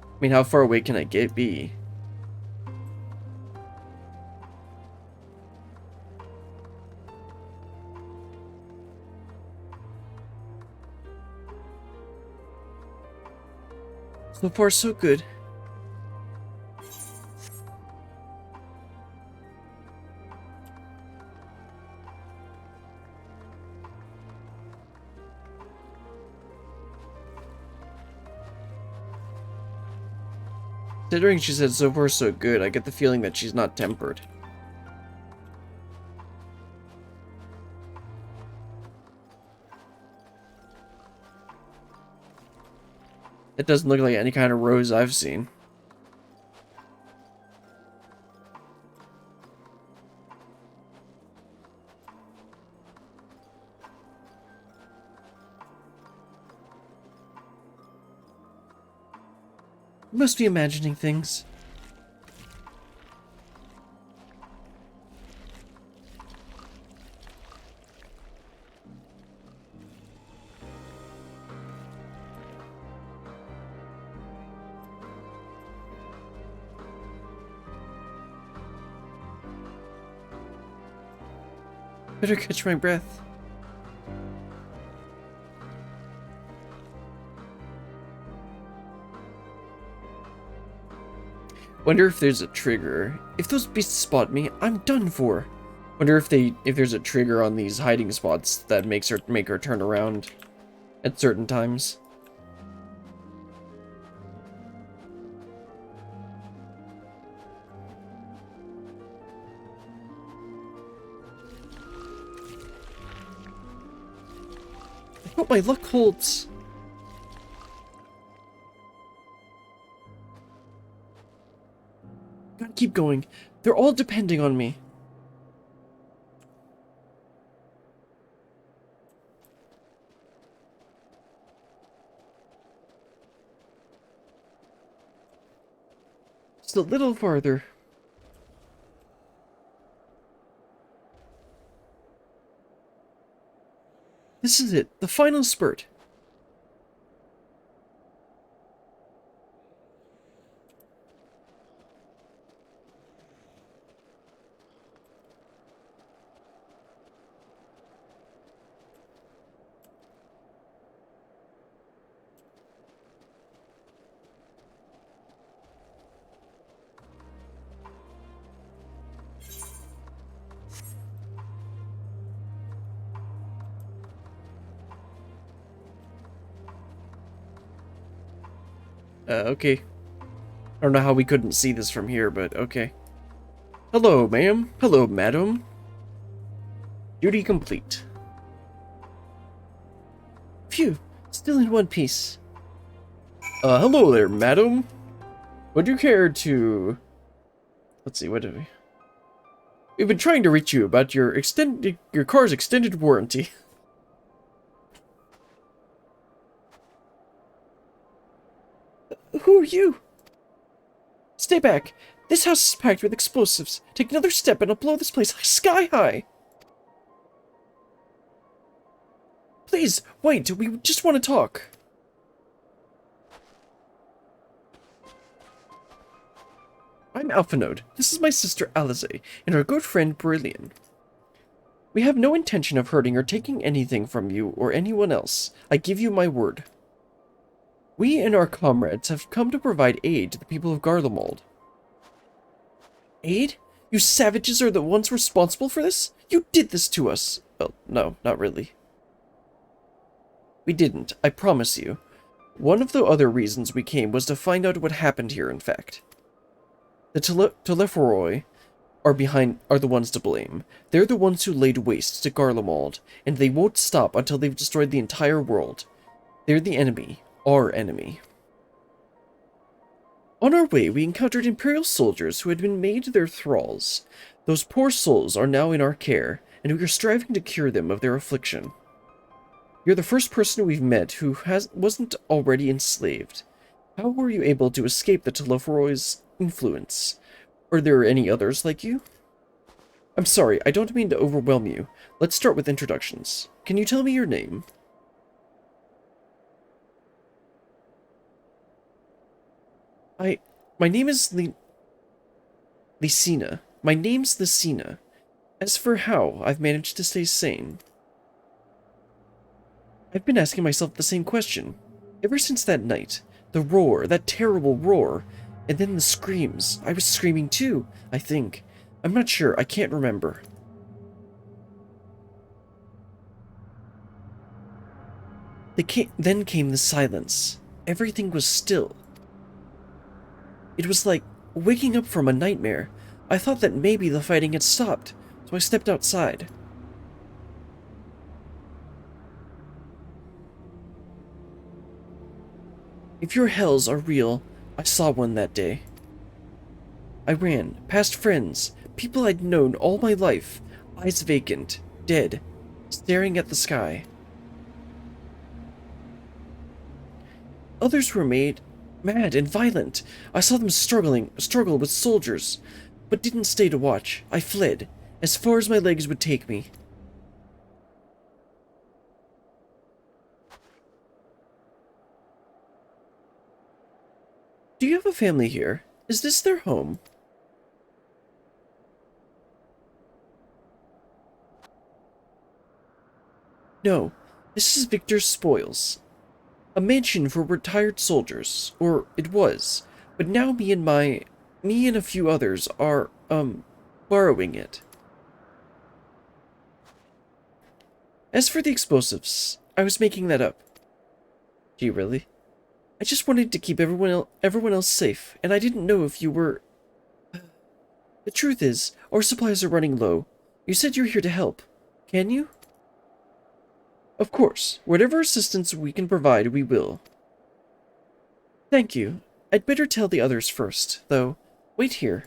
I mean, how far away can I be? So far, so good. Considering she said so far, so good, I get the feeling that she's not tempered. It doesn't look like any kind of rose I've seen. You must be imagining things. Better catch my breath. Wonder if there's a trigger. If those beasts spot me, I'm done for. Wonder if there's a trigger on these hiding spots that make her turn around at certain times. I hope my luck holds. Gotta keep going. They're all depending on me. Just a little farther. This is it, the final spurt. Okay. I don't know how we couldn't see this from here, but okay. Hello, ma'am. Hello, madam. Duty complete. Phew, still in one piece. Hello there, madam. Would you care to... Let's see, what did we... We've been trying to reach you about your car's extended warranty. Who are you? Stay back. This house is packed with explosives. Take another step and I'll blow this place sky high. Please, wait. We just want to talk. I'm Alphanode. This is my sister Alize and our good friend Brillian. We have no intention of hurting or taking anything from you or anyone else. I give you my word. We and our comrades have come to provide aid to the people of Garlemald. aid? You savages are the ones responsible for this? You did this to us. Well, no, not really. We didn't, I promise you. One of the other reasons we came was to find out what happened here, in fact. The Telephoroi are the ones to blame. They're the ones who laid waste to Garlemald, and they won't stop until they've destroyed the entire world. They're the enemy. Our enemy. On our way, we encountered Imperial soldiers who had been made their thralls. Those poor souls are now in our care, and we are striving to cure them of their affliction. You're the first person we've met who wasn't already enslaved. How were you able to escape the Telephoroi's influence? Are there any others like you? I'm sorry, I don't mean to overwhelm you. Let's start with introductions. Can you tell me your name? My name is Lysina. My name's Lysina. As for how I've managed to stay sane, I've been asking myself the same question. Ever since that night, the roar, that terrible roar, and then the screams. I was screaming too, I think. I'm not sure, I can't remember. Then came the silence. Everything was still. It was like waking up from a nightmare. I thought that maybe the fighting had stopped, so I stepped outside. If your hells are real, I saw one that day. I ran, past friends, people I'd known all my life, eyes vacant, dead, staring at the sky. Others were mad and violent. I saw them struggle with soldiers, but didn't stay to watch. I fled, as far as my legs would take me. Do you have a family here? Is this their home? No, this is Victor's Spoils. A mansion for retired soldiers, or it was, but now me and a few others are, borrowing it. As for the explosives, I was making that up. Gee, really? I just wanted to keep everyone else safe, and I didn't know if you were... The truth is, our supplies are running low. You said you're here to help. Can you? Of course. Whatever assistance we can provide, we will. Thank you. I'd better tell the others first, though. Wait here.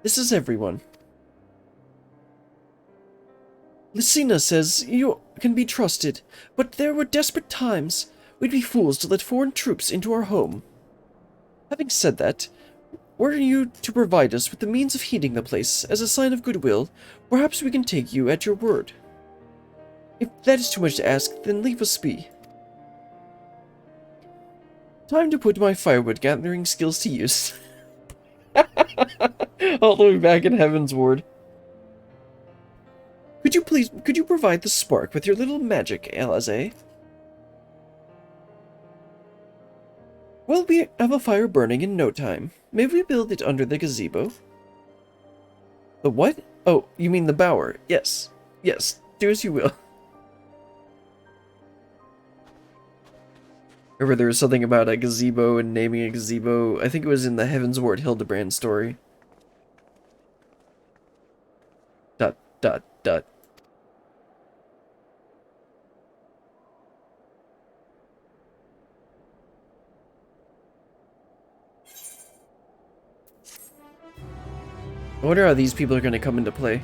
This is everyone. Lysina says you can be trusted, but there were desperate times. We'd be fools to let foreign troops into our home. Having said that, were you to provide us with the means of heating the place as a sign of goodwill, perhaps we can take you at your word. If that is too much to ask, then leave us be. Time to put my firewood gathering skills to use. All the way back in Heaven's Ward. Could you provide the spark with your little magic, Alize? Well, we have a fire burning in no time. May we build it under the gazebo? The what? Oh, you mean the bower. Yes. Yes, do as you will. Remember there was something about a gazebo and naming a gazebo. I think it was in the Heaven's Ward Hildebrand story. ... I wonder how these people are going to come into play.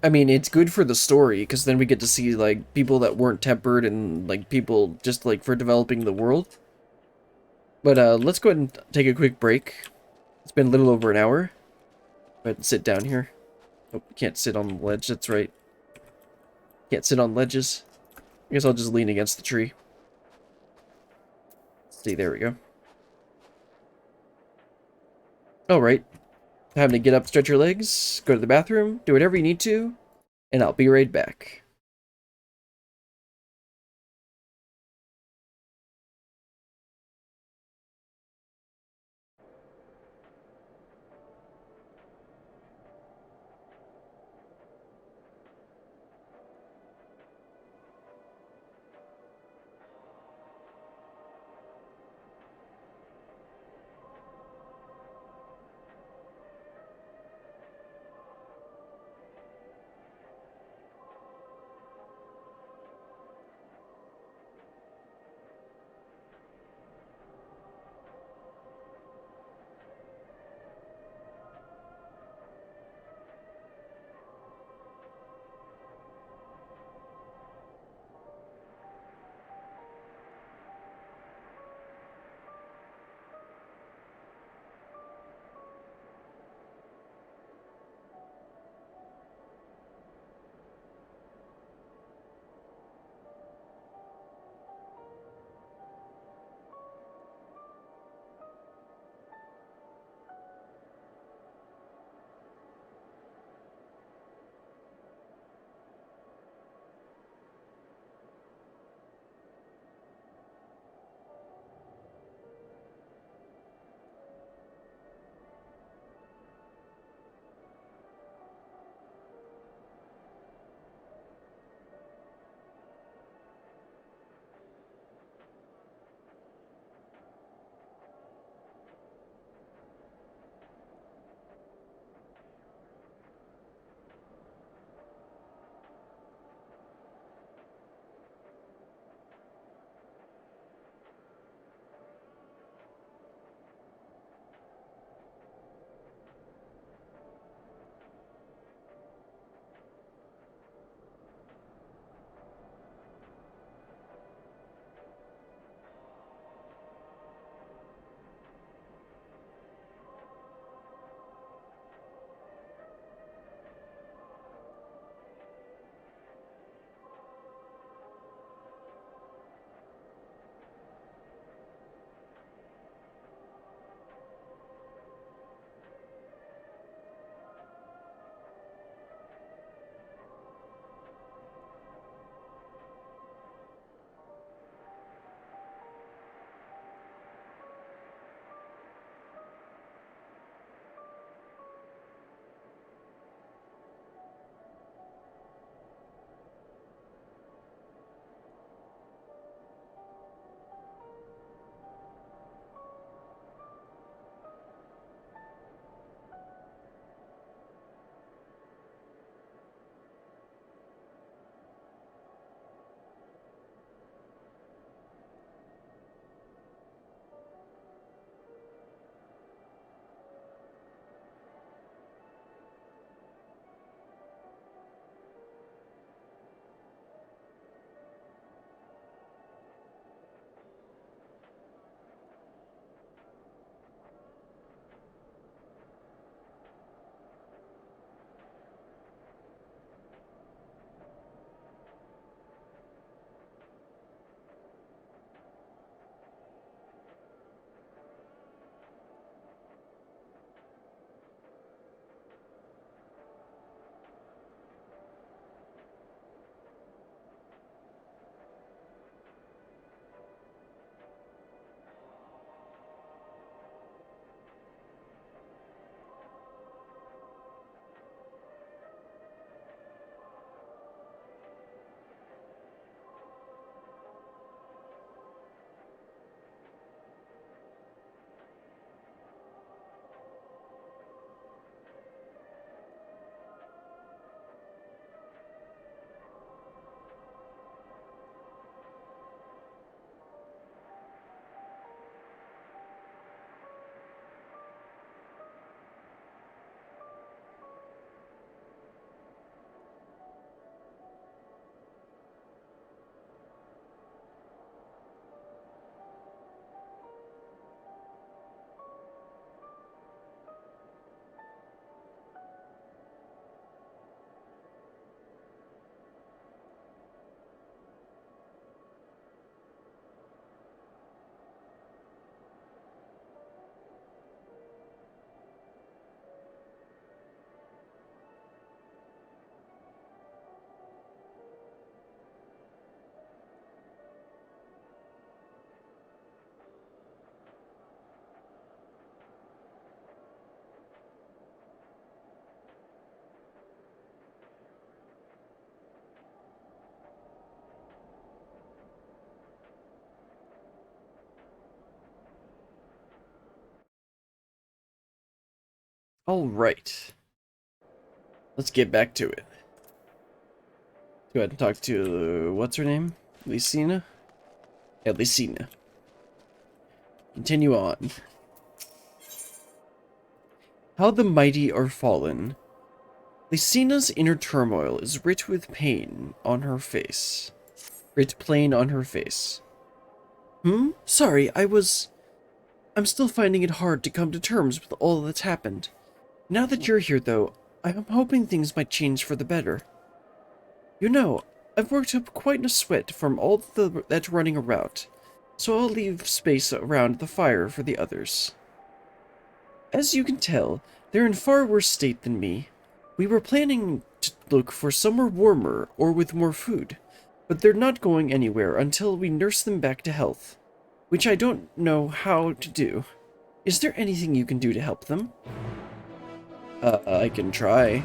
I mean, it's good for the story, because then we get to see, like, people that weren't tempered and, like, people just, like, for developing the world. But, let's go ahead and take a quick break. It's been a little over an hour. Go ahead and sit down here. Oh, can't sit on the ledge, that's right. Can't sit on ledges. I guess I'll just lean against the tree. Let's see, there we go. Alright. Time to get up, stretch your legs, go to the bathroom, do whatever you need to, and I'll be right back. Alright. Let's get back to it. Go ahead and talk to, what's her name? Lysina? Yeah, Lysina. Continue on. How the mighty are fallen. Lysina's inner turmoil is writ with pain on her face. Writ plain on her face. Sorry, I'm still finding it hard to come to terms with all that's happened. Now that you're here, though, I am hoping things might change for the better. You know, I've worked up quite a sweat from all that running around, so I'll leave space around the fire for the others. As you can tell, they're in far worse state than me. We were planning to look for somewhere warmer or with more food, but they're not going anywhere until we nurse them back to health, which I don't know how to do. Is there anything you can do to help them? I can try. I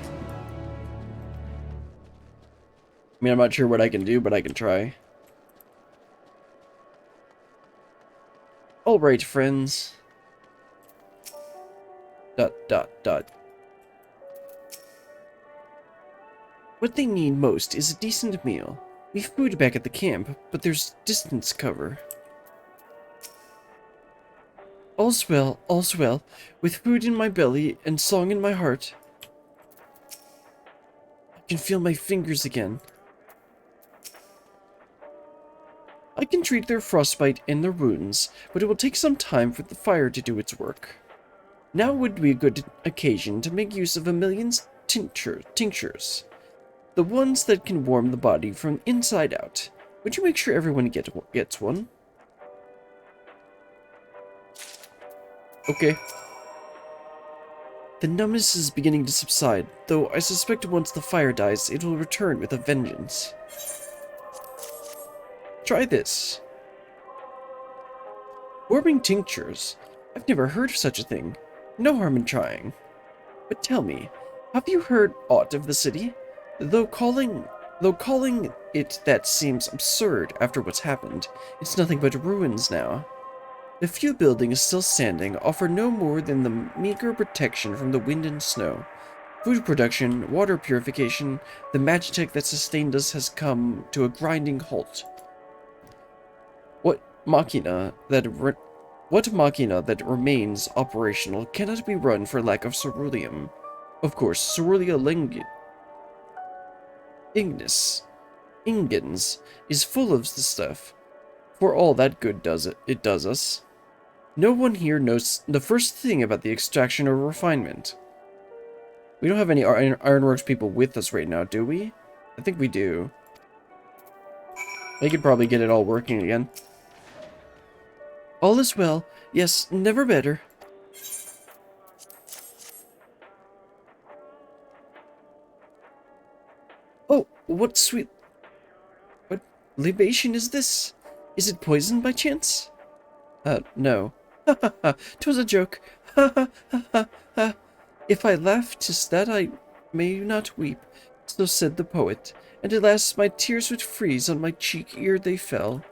mean, I'm not sure what I can do, but I can try. Alright, friends. ... What they need most is a decent meal. We've food back at the camp, but there's distance cover. All's well, with food in my belly and song in my heart. I can feel my fingers again. I can treat their frostbite and their wounds, but it will take some time for the fire to do its work. Now would be a good occasion to make use of a million tinctures. The ones that can warm the body from inside out. Would you make sure everyone gets one? Okay. The numbness is beginning to subside, though I suspect once the fire dies, it will return with a vengeance. Try this. Warming tinctures? I've never heard of such a thing. No harm in trying. But tell me, have you heard aught of the city? Though calling it that seems absurd after what's happened. It's nothing but ruins now. The few buildings still standing offer no more than the meager protection from the wind and snow. Food production, water purification, the magitech that sustained us has come to a grinding halt. What machina that remains operational cannot be run for lack of ceruleum. Of course, ceruleum ingens is full of the stuff. For all that good it does us. No one here knows the first thing about the extraction or refinement. We don't have any Ironworks people with us right now, do we? I think we do. They could probably get it all working again. All is well. Yes, never better. Oh, what libation is this? Is it poison by chance? No. Ha ha ha, 'twas a joke. Ha ha ha ha ha. If I laugh, 'tis that I may not weep. So said the poet, and alas, my tears would freeze on my cheek ere they fell.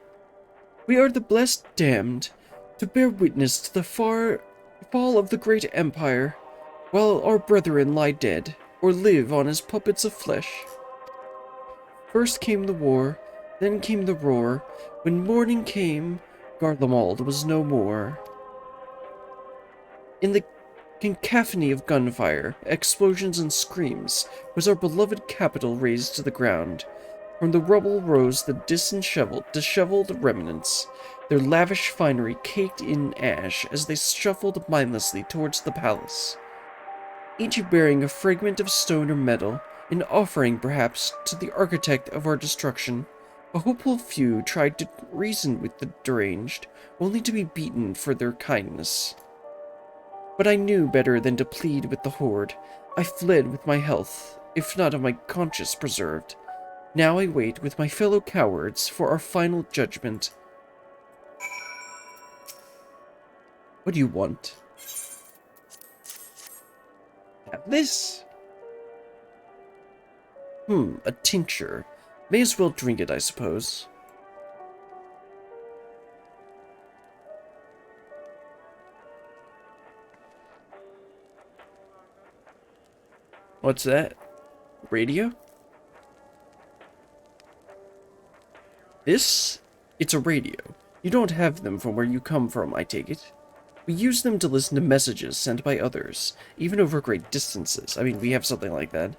We are the blessed damned, to bear witness to the fall of the great empire, while our brethren lie dead, or live on as puppets of flesh. First came the war, then came the roar. When morning came, Garlemald was no more. In the cacophony of gunfire, explosions and screams, was our beloved capital razed to the ground. From the rubble rose the disheveled remnants, their lavish finery caked in ash as they shuffled mindlessly towards the palace, each bearing a fragment of stone or metal, an offering perhaps to the architect of our destruction. A hopeful few tried to reason with the deranged, only to be beaten for their kindness. But I knew better than to plead with the horde. I fled with my health, if not of my conscience preserved. Now I wait with my fellow cowards for our final judgment. What do you want? Have this? A tincture. May as well drink it, I suppose. What's that? Radio? This? It's a radio. You don't have them from where you come from, I take it. We use them to listen to messages sent by others, even over great distances. I mean, we have something like that.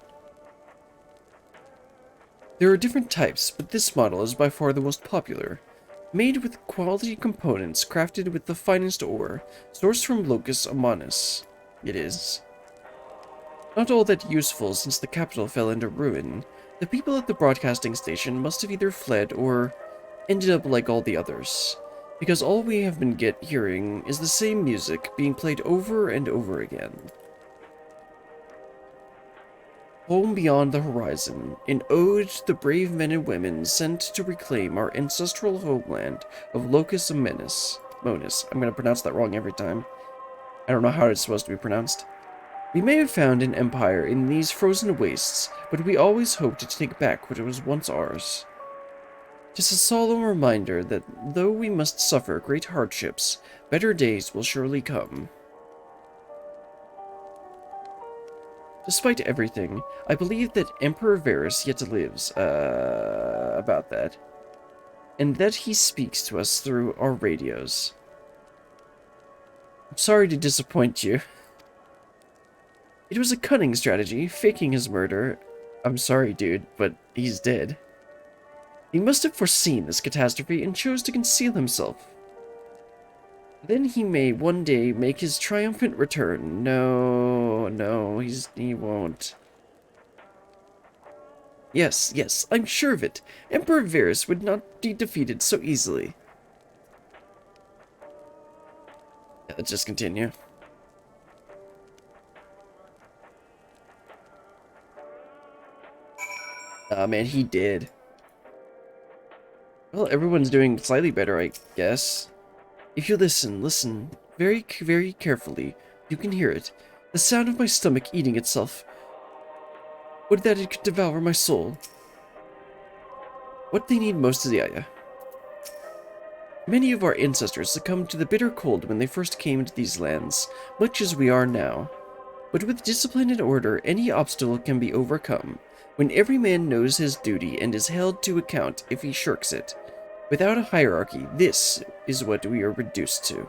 There are different types, but this model is by far the most popular. Made with quality components crafted with the finest ore, sourced from Locus Amanus. It is. Not all that useful since the capital fell into ruin. The people at the broadcasting station must have either fled or ended up like all the others, because all we have been hearing is the same music being played over and over again. Home beyond the horizon, an ode to the brave men and women sent to reclaim our ancestral homeland of Locus Amanus. Monus. I'm going to pronounce that wrong every time. I don't know how it's supposed to be pronounced. We may have found an empire in these frozen wastes, but we always hoped to take back what was once ours. Just a solemn reminder that though we must suffer great hardships, better days will surely come. Despite everything, I believe that Emperor Varus yet lives, about that, and that he speaks to us through our radios. I'm sorry to disappoint you. It was a cunning strategy, faking his murder. I'm sorry, dude, but he's dead. He must have foreseen this catastrophe and chose to conceal himself. Then he may one day make his triumphant return. No, he won't. Yes, I'm sure of it. Emperor Varus would not be defeated so easily. Yeah, let's just continue. Ah, man, he did. Well, everyone's doing slightly better, I guess. If you listen very, very carefully, you can hear it. The sound of my stomach eating itself. Would that it could devour my soul. What they need most is Yaya. Many of our ancestors succumbed to the bitter cold when they first came to these lands, much as we are now. But with discipline and order, any obstacle can be overcome, when every man knows his duty and is held to account if he shirks it. Without a hierarchy, this is what we are reduced to.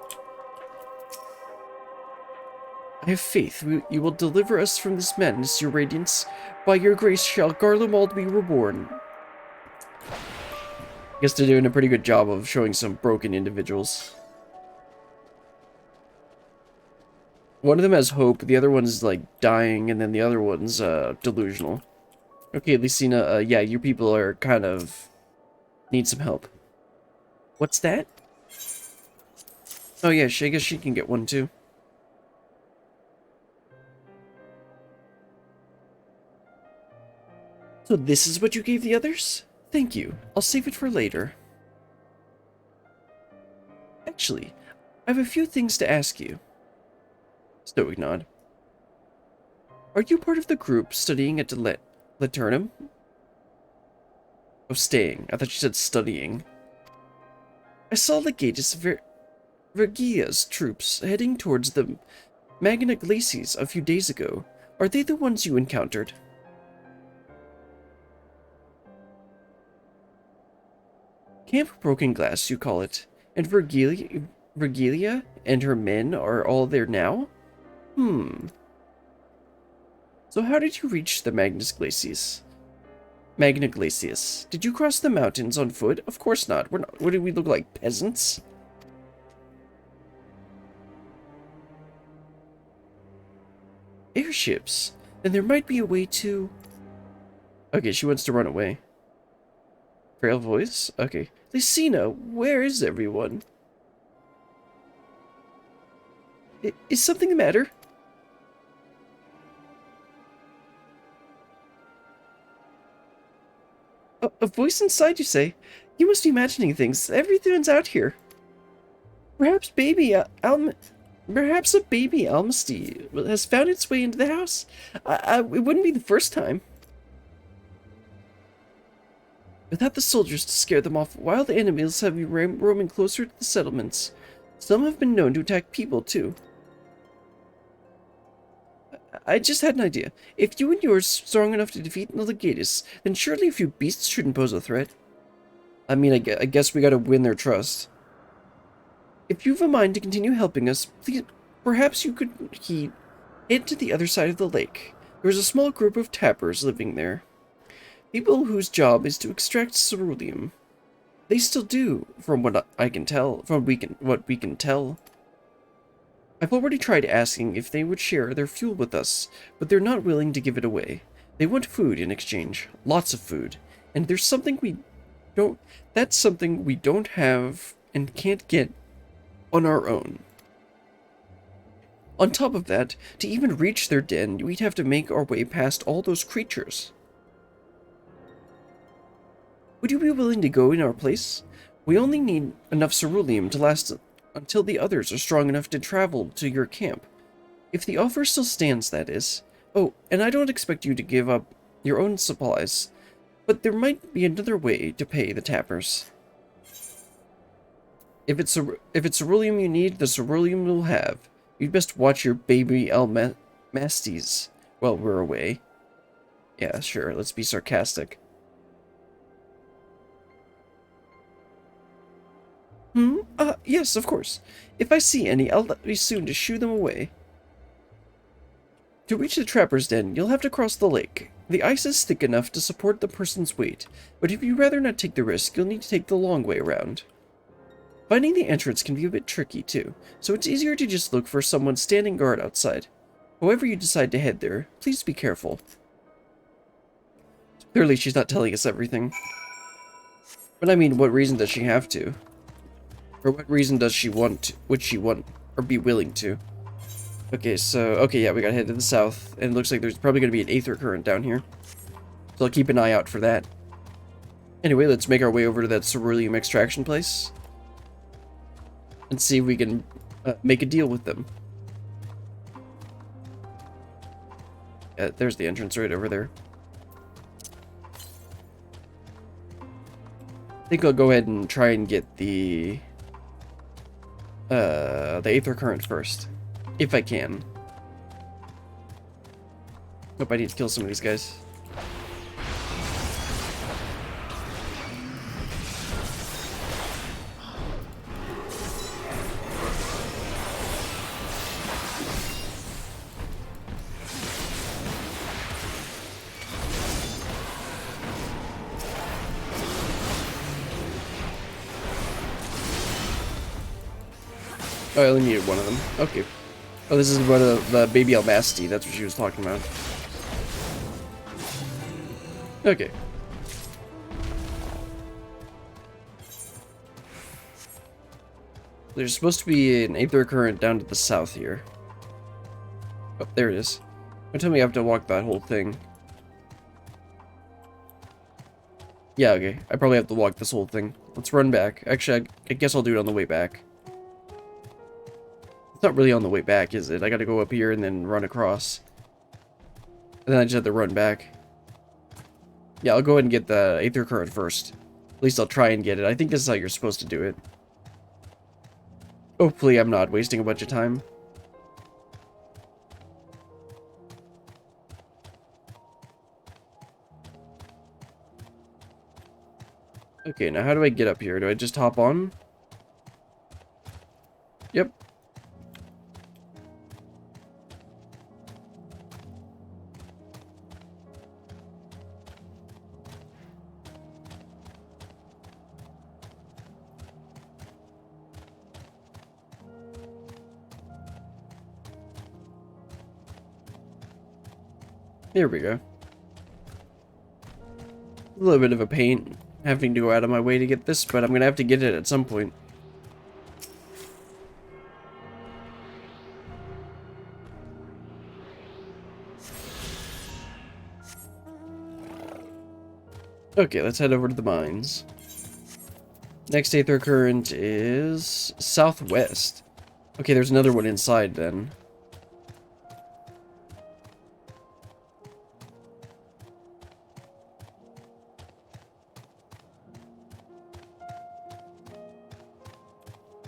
I have faith you will deliver us from this madness, your radiance. By your grace shall Garlemald be reborn. Guess they're doing a pretty good job of showing some broken individuals. One of them has hope, the other one's like dying, and then the other one's delusional. Okay, Lucina, yeah, your people are kind of need some help. What's that? Oh yeah, I guess she can get one too. So this is what you gave the others? Thank you. I'll save it for later. Actually, I have a few things to ask you. Stoic nod. Are you part of the group studying at Laternum? Oh, staying. I thought you said studying. I saw Legatus Vergia's troops heading towards the Magna Glacies a few days ago. Are they the ones you encountered? Camp Broken Glass, you call it. And Vergilia and her men are all there now? So how did you reach the Magna Glacies? Did you cross the mountains on foot? Of course not. What do we look like, peasants? Airships. Then there might be a way to... Okay, she wants to run away. Frail voice? Okay. Lucina, where is everyone? Is something the matter? A voice inside, you say? You must be imagining things. Everyone's out here. Perhaps perhaps a baby Almasty has found its way into the house. It wouldn't be the first time. Without the soldiers to scare them off, wild animals have been roaming closer to the settlements. Some have been known to attack people, too. I just had an idea. If you and yours are strong enough to defeat the Legatus, then surely a few beasts shouldn't pose a threat. I mean, I guess we gotta win their trust. If you've a mind to continue helping us, please, perhaps you could head to the other side of the lake. There's a small group of tappers living there. People whose job is to extract ceruleum. They still do, from what I can tell, what we can tell. I've already tried asking if they would share their fuel with us, but they're not willing to give it away. They want food in exchange, lots of food, and that's something we don't have and can't get on our own. On top of that, to even reach their den, we'd have to make our way past all those creatures. Would you be willing to go in our place? We only need enough ceruleum to last until the others are strong enough to travel to your camp. If the offer still stands, that is. Oh, and I don't expect you to give up your own supplies, but there might be another way to pay the tappers. If it's ceruleum you need, the ceruleum you'll have. You'd best watch your baby masties while we're away. Yeah, sure, let's be sarcastic. Yes, of course. If I see any, I'll be soon to shoo them away. To reach the trapper's den, you'll have to cross the lake. The ice is thick enough to support the person's weight, but if you'd rather not take the risk, you'll need to take the long way around. Finding the entrance can be a bit tricky, too, so it's easier to just look for someone standing guard outside. However you decide to head there, please be careful. Clearly she's not telling us everything. But I mean, what reason does she have to? For what reason does she would she want, or be willing to? Okay, yeah, we gotta head to the south, and it looks like there's probably gonna be an aether current down here. So I'll keep an eye out for that. Anyway, let's make our way over to that ceruleum extraction place. And see if we can make a deal with them. There's the entrance right over there. I think I'll go ahead and try and get the aether current first, if I can. Hope I need to kill some of these guys. Oh, I only needed one of them. Okay. Oh, this is one of the baby Almasti. That's what she was talking about. Okay. There's supposed to be an aether current down to the south here. Oh, there it is. Don't tell me I have to walk that whole thing. Yeah, okay. I probably have to walk this whole thing. Let's run back. Actually, I guess I'll do it on the way back. It's not really on the way back, is it? I gotta go up here and then run across. And then I just have to run back. Yeah, I'll go ahead and get the aether current first. At least I'll try and get it. I think this is how you're supposed to do it. Hopefully I'm not wasting a bunch of time. Okay, now how do I get up here? Do I just hop on? Yep. There we go. A little bit of a pain having to go out of my way to get this, but I'm gonna have to get it at some point. Okay, let's head over to the mines. Next aether current is southwest. Okay, there's another one inside then.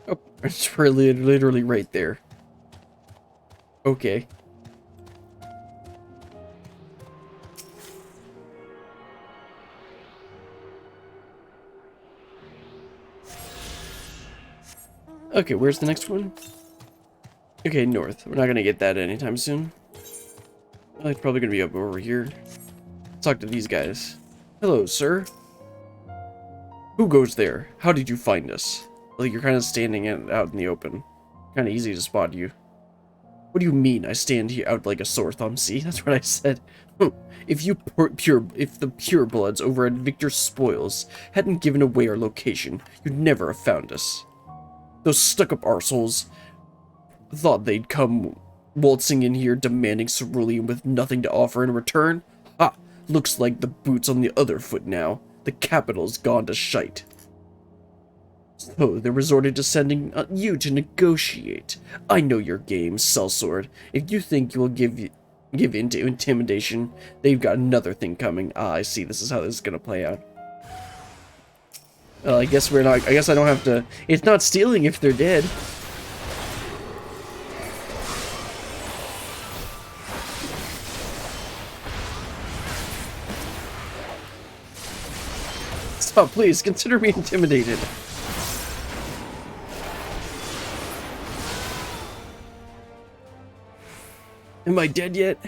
Oh, it's really literally right there. Okay. Okay, where's the next one? Okay, north. We're not gonna get that anytime soon. Oh, it's probably gonna be up over here. Let's talk to these guys. Hello, sir. Who goes there? How did you find us? Like, you're kind of standing out in the open. Kind of easy to spot you. What do you mean I stand here out like a sore thumb? See, that's what I said. If the purebloods over at Victor's Spoils hadn't given away our location, you'd never have found us. Those stuck-up arseholes thought they'd come waltzing in here demanding cerulean with nothing to offer in return? Ha! Looks like the boot's on the other foot now. The capital's gone to shite. So they resorted to sending you to negotiate. I know your game, sellsword. If you think you will give in to intimidation, they've got another thing coming. Ah, I see. This is how this is gonna play out. I guess we're not. I guess I don't have to. It's not stealing if they're dead. Stop, please. Consider me intimidated. Am I dead yet?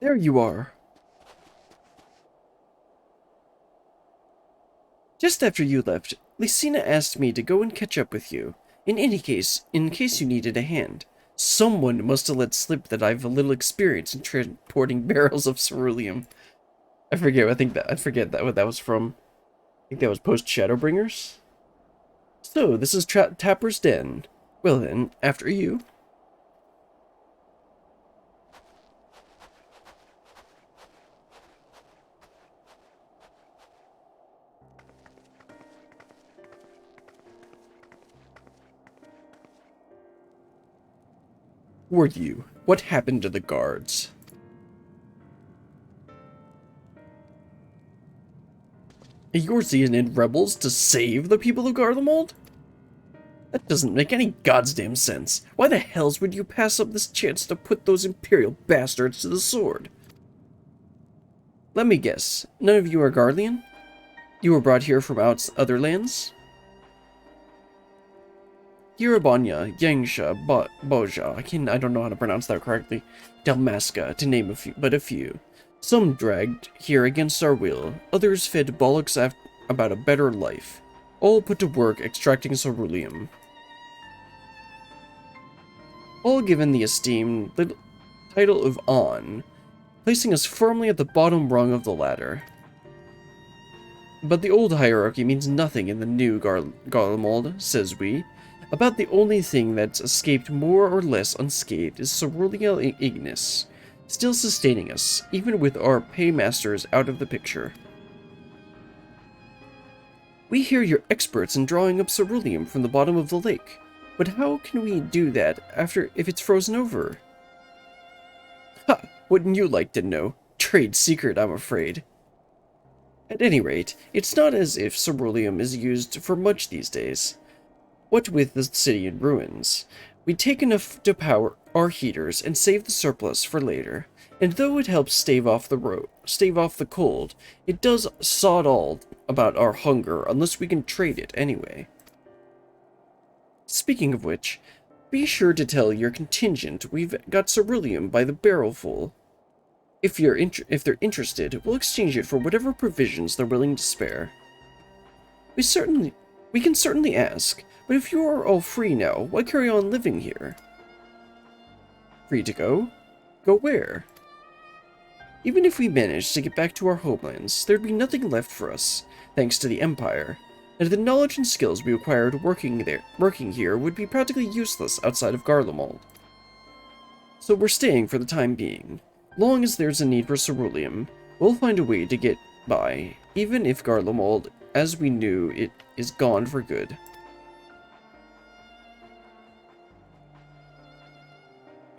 There you are. Just after you left, Lysina asked me to go and catch up with you. In case you needed a hand. Someone must have let slip that I've a little experience in transporting barrels of ceruleum. I forget what that was from. I think that was post Shadowbringers. So, this is Tapper's Den. Well then, after you. Were you? What happened to the guards? You're Xehanid rebels to save the people of Garlemald? That doesn't make any goddamn sense. Why the hells would you pass up this chance to put those Imperial bastards to the sword? Let me guess. None of you are Garlean? You were brought here from other lands? Yerebanya, Yangsha, Boja, I don't know how to pronounce that correctly, Dalmasca, to name a few. Some dragged here against our will, others fed bollocks about a better life. All put to work extracting ceruleum. All given the esteemed title of On, placing us firmly at the bottom rung of the ladder. But the old hierarchy means nothing in the new Garlemald, says we. About the only thing that's escaped more or less unscathed is Cerulean Ignis, still sustaining us, even with our paymasters out of the picture. We hear you're experts in drawing up ceruleum from the bottom of the lake, but how can we do that if it's frozen over? Ha! Wouldn't you like to know? Trade secret, I'm afraid. At any rate, it's not as if ceruleum is used for much these days. What with the city in ruins, we take enough to power our heaters and save the surplus for later. And though it helps stave off the cold, it does sod all about our hunger unless we can trade it anyway. Speaking of which, be sure to tell your contingent we've got ceruleum by the barrelful. If they're interested, we'll exchange it for whatever provisions they're willing to spare. We can certainly ask. But if you are all free now, why carry on living here? Free to go? Go where? Even if we managed to get back to our homelands, there'd be nothing left for us, thanks to the Empire, and the knowledge and skills we acquired working here would be practically useless outside of Garlemald. So we're staying for the time being. Long as there's a need for ceruleum, we'll find a way to get by, even if Garlemald, as we knew it, is gone for good.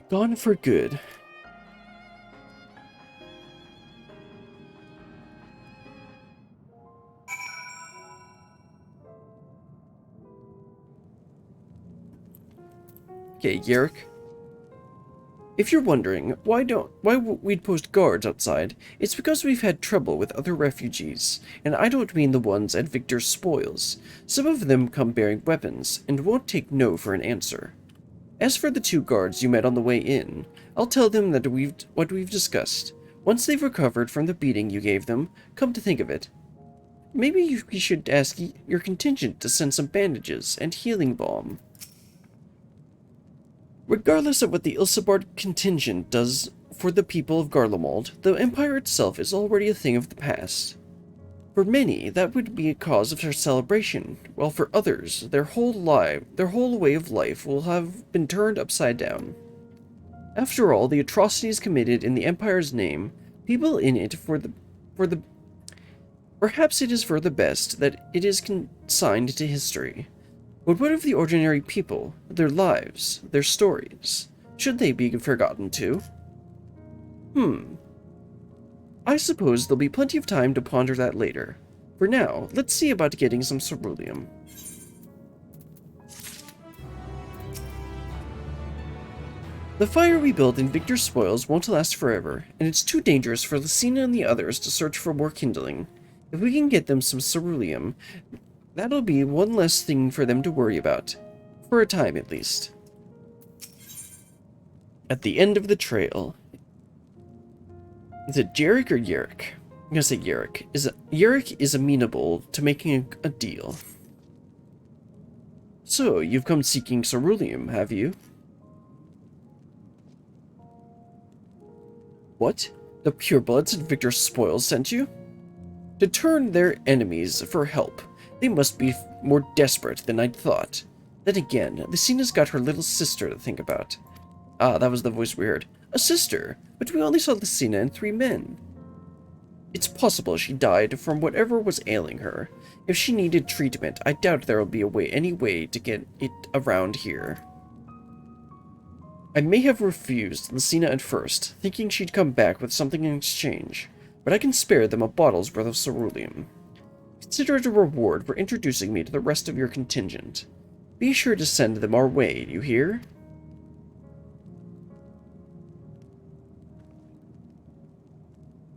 Gone for good. Okay, Yerrick. If you're wondering why we'd post guards outside, it's because we've had trouble with other refugees, and I don't mean the ones at Victor's spoils. Some of them come bearing weapons, and won't take no for an answer. As for the 2 guards you met on the way in, I'll tell them that what we've discussed. Once they've recovered from the beating you gave them, come to think of it, maybe you should ask your contingent to send some bandages and healing balm. Regardless of what the Ilsabard contingent does for the people of Garlemald, the Empire itself is already a thing of the past. For many, that would be a cause of their celebration, while for others, their whole way of life will have been turned upside down. After all, the atrocities committed in the Empire's name, people in it perhaps it is for the best that it is consigned to history. But what of the ordinary people, their lives, their stories? Should they be forgotten too? I suppose there'll be plenty of time to ponder that later. For now, let's see about getting some ceruleum. The fire we built in Victor's spoils won't last forever, and it's too dangerous for Lucina and the others to search for more kindling. If we can get them some ceruleum, that'll be one less thing for them to worry about. For a time, at least. At the end of the trail. Is it Jarek or Yarrick? I'm gonna say Yarrick. Yarrick is amenable to making a deal. So, you've come seeking ceruleum, have you? What? The purebloods at Victor's spoils sent you? To turn their enemies for help. They must be more desperate than I'd thought. Then again, Lucina's got her little sister to think about. Ah, that was the voice we heard. A sister? But we only saw Lucina and 3 men. It's possible she died from whatever was ailing her. If she needed treatment, I doubt there'll be any way to get it around here. I may have refused Lucina at first, thinking she'd come back with something in exchange, but I can spare them a bottle's worth of ceruleum. Consider it a reward for introducing me to the rest of your contingent. Be sure to send them our way, you hear?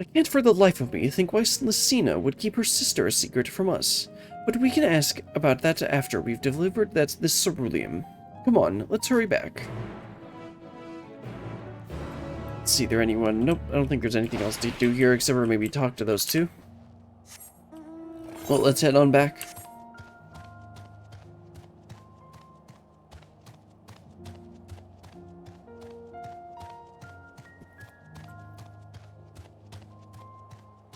I can't for the life of me think why Lucina would keep her sister a secret from us, but we can ask about that after we've delivered this ceruleum. Come on, let's hurry back. Let's see, there anyone? Nope, I don't think there's anything else to do here except for maybe talk to those 2. Well, let's head on back.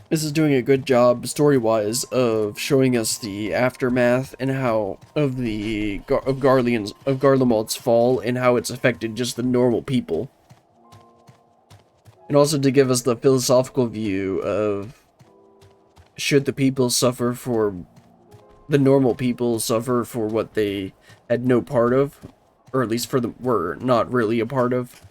This is doing a good job, story-wise, of showing us the aftermath and how of Garlemald's fall and how it's affected just the normal people. And also to give us the philosophical view of should the normal people suffer for what they had no part of, or at least were not really a part of.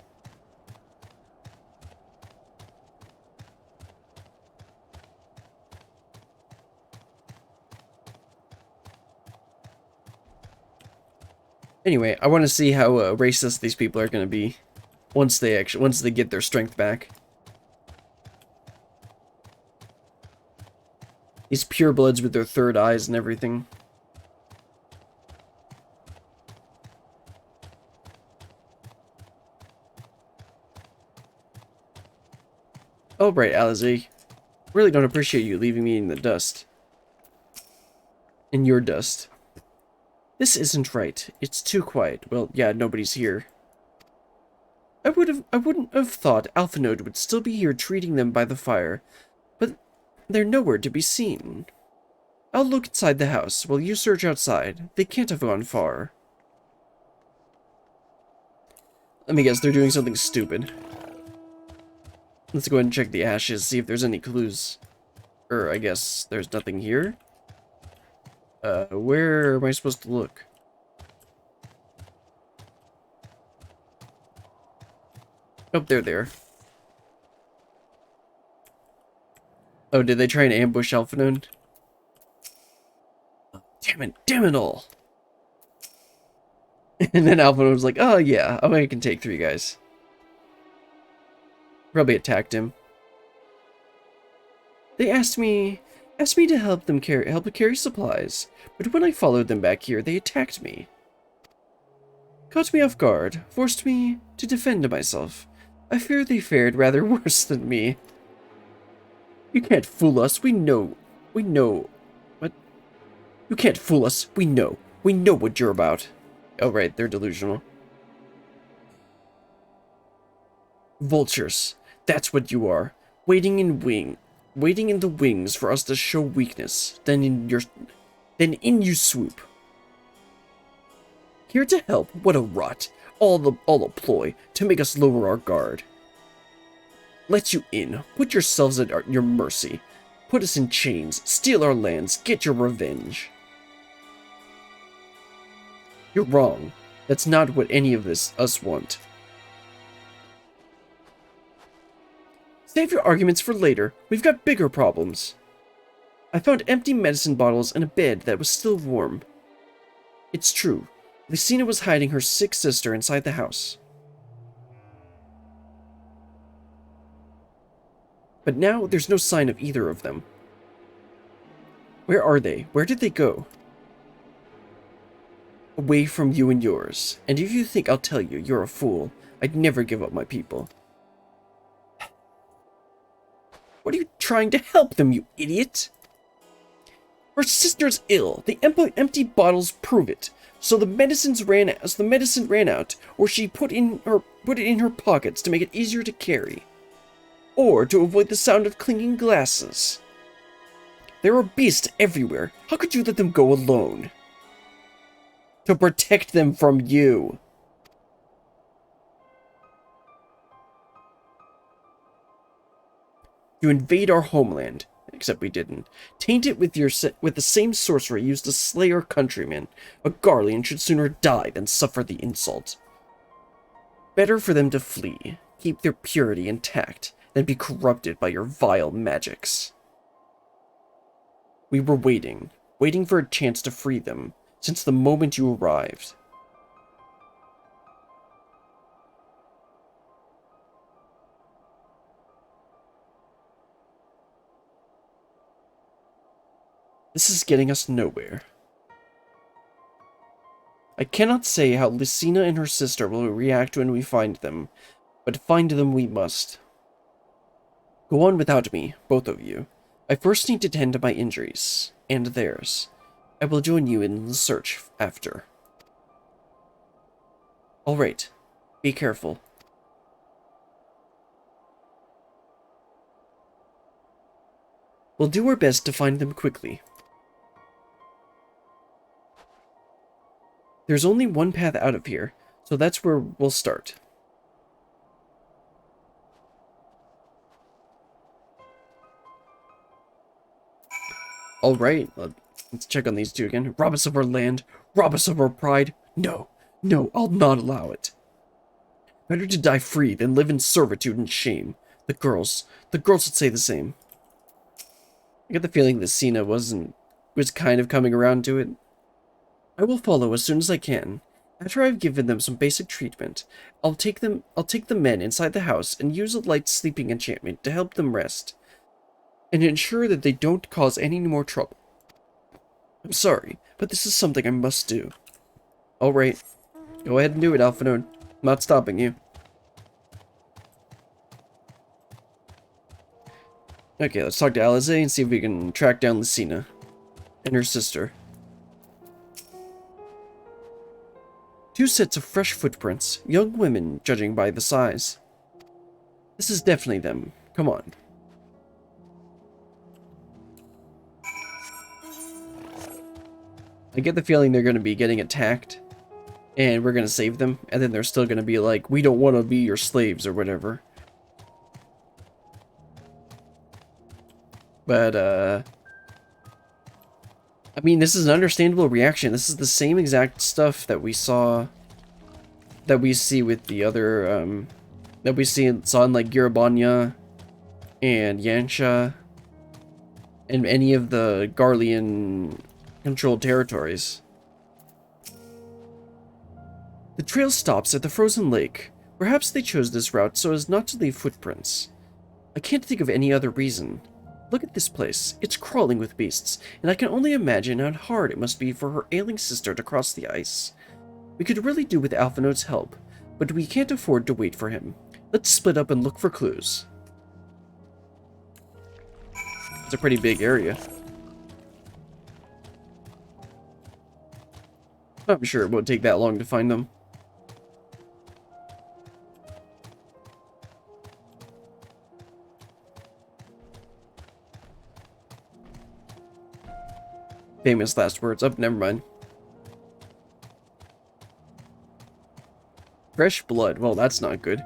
Anyway, I want to see how racist these people are going to be once they get their strength back. These purebloods with their 3rd eyes and everything. Oh, right, Alizé. Really don't appreciate you leaving me in the dust. In your dust. This isn't right. It's too quiet. Well, yeah, nobody's here. I wouldn't have thought Alphanode would still be here treating them by the fire, but they're nowhere to be seen. I'll look inside the house while you search outside. They can't have gone far. Let me guess, they're doing something stupid. Let's go ahead and check the ashes, see if there's any clues. I guess there's nothing here. Where am I supposed to look? Oh, they're there. Oh, did they try and ambush Alphanode? Damn it all! And then Alphanode was like, oh yeah, I can take 3 guys. Probably attacked him. They asked me to help carry supplies, but when I followed them back here, they attacked me. Caught me off guard, forced me to defend myself. I fear they fared rather worse than me. You can't fool us, we know. What? You can't fool us, we know what you're about. Oh right, they're delusional. Vultures, that's what you are. Waiting in the wings for us to show weakness. Then in you swoop. Here to help, what a rot. All a ploy to make us lower our guard. Let you in, put yourselves at your mercy. Put us in chains, steal our lands, get your revenge. You're wrong. That's not what any of us want. Save your arguments for later. We've got bigger problems. I found empty medicine bottles and a bed that was still warm. It's true. Lucina was hiding her sick sister inside the house. But now there's no sign of either of them. Where are they? Where did they go? Away from you and yours. And if you think I'll tell you, you're a fool. I'd never give up my people. What are you trying to help them, you idiot? Her sister's ill. The empty bottles prove it. So the medicine ran out, or she put it in her pockets to make it easier to carry, or to avoid the sound of clinking glasses. There are beasts everywhere. How could you let them go alone? To protect them from you. You invade our homeland, except we didn't. Taint it with the same sorcery used to slay our countrymen. A Garlean should sooner die than suffer the insult. Better for them to flee, keep their purity intact, than be corrupted by your vile magics. We were waiting for a chance to free them, since the moment you arrived. This is getting us nowhere. I cannot say how Lucina and her sister will react when we find them, but find them we must. Go on without me, both of you. I first need to tend to my injuries, and theirs. I will join you in the search after. Alright, be careful. We'll do our best to find them quickly. There's only one path out of here, so that's where we'll start. Alright, let's check on these two again. Rob us of our land, rob us of our pride. No, I'll not allow it. Better to die free than live in servitude and shame. The girls would say the same. I get the feeling that Cena was kind of coming around to it. I will follow as soon as I can. After I've given them some basic treatment, I'll take the men inside the house and use a light sleeping enchantment to help them rest, and ensure that they don't cause any more trouble. I'm sorry, but this is something I must do. Alright, go ahead and do it, Alphinaud. I'm not stopping you. Okay, let's talk to Alize and see if we can track down Lucina and her sister. 2 sets of fresh footprints, young women, judging by the size. This is definitely them. Come on. I get the feeling they're going to be getting attacked, and we're going to save them, and then they're still going to be like, we don't want to be your slaves or whatever. But, I mean, this is an understandable reaction. This is the same exact stuff that we see with the other, that we saw in, like, Girabanya and Yansha and any of the Garlean controlled territories. The trail stops at the frozen lake. Perhaps they chose this route so as not to leave footprints. I can't think of any other reason. Look at this place. It's crawling with beasts, and I can only imagine how hard it must be for her ailing sister to cross the ice. We could really do with Alphinaud's help, but we can't afford to wait for him. Let's split up and look for clues. It's a pretty big area. I'm sure it won't take that long to find them. Famous last words. Oh, never mind. Fresh blood. Well, that's not good.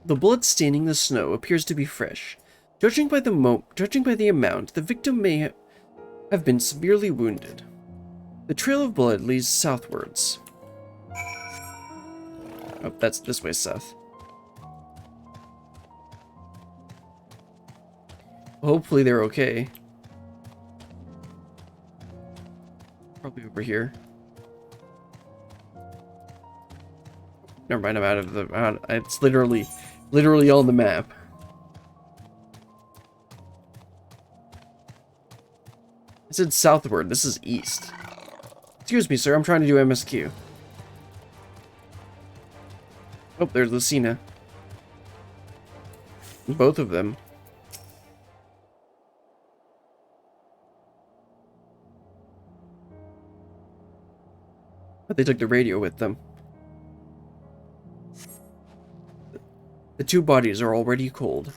The blood staining the snow appears to be fresh. Judging by the amount, the victim may have been severely wounded. The trail of blood leads southwards. Oh, that's this way, Seth. Hopefully they're okay. Probably over here. Never mind, I'm out of the... it's literally on the map. I said southward. This is east. Excuse me, sir. I'm trying to do MSQ. Oh, there's Lucina. Both of them. But they took the radio with them. The two bodies are already cold.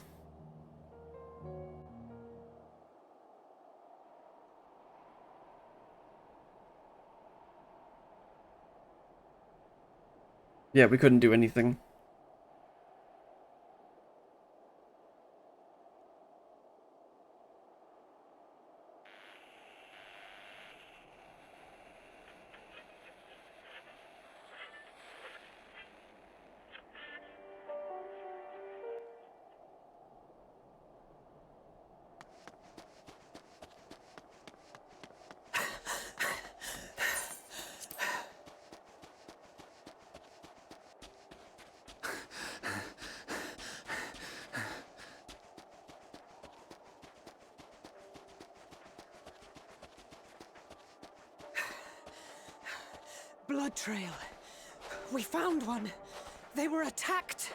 Yeah, we couldn't do anything. Blood trail. We found one. They were attacked.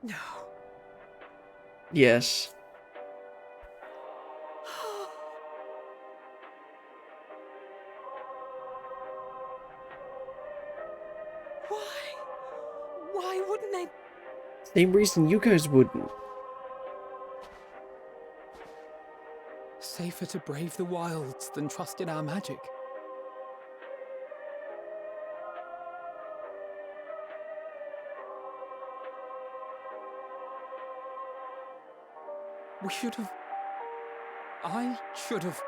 No. Yes. Why wouldn't they? Same reason you guys wouldn't. Safer to brave the wilds than trust in our magic. We should have... I should have...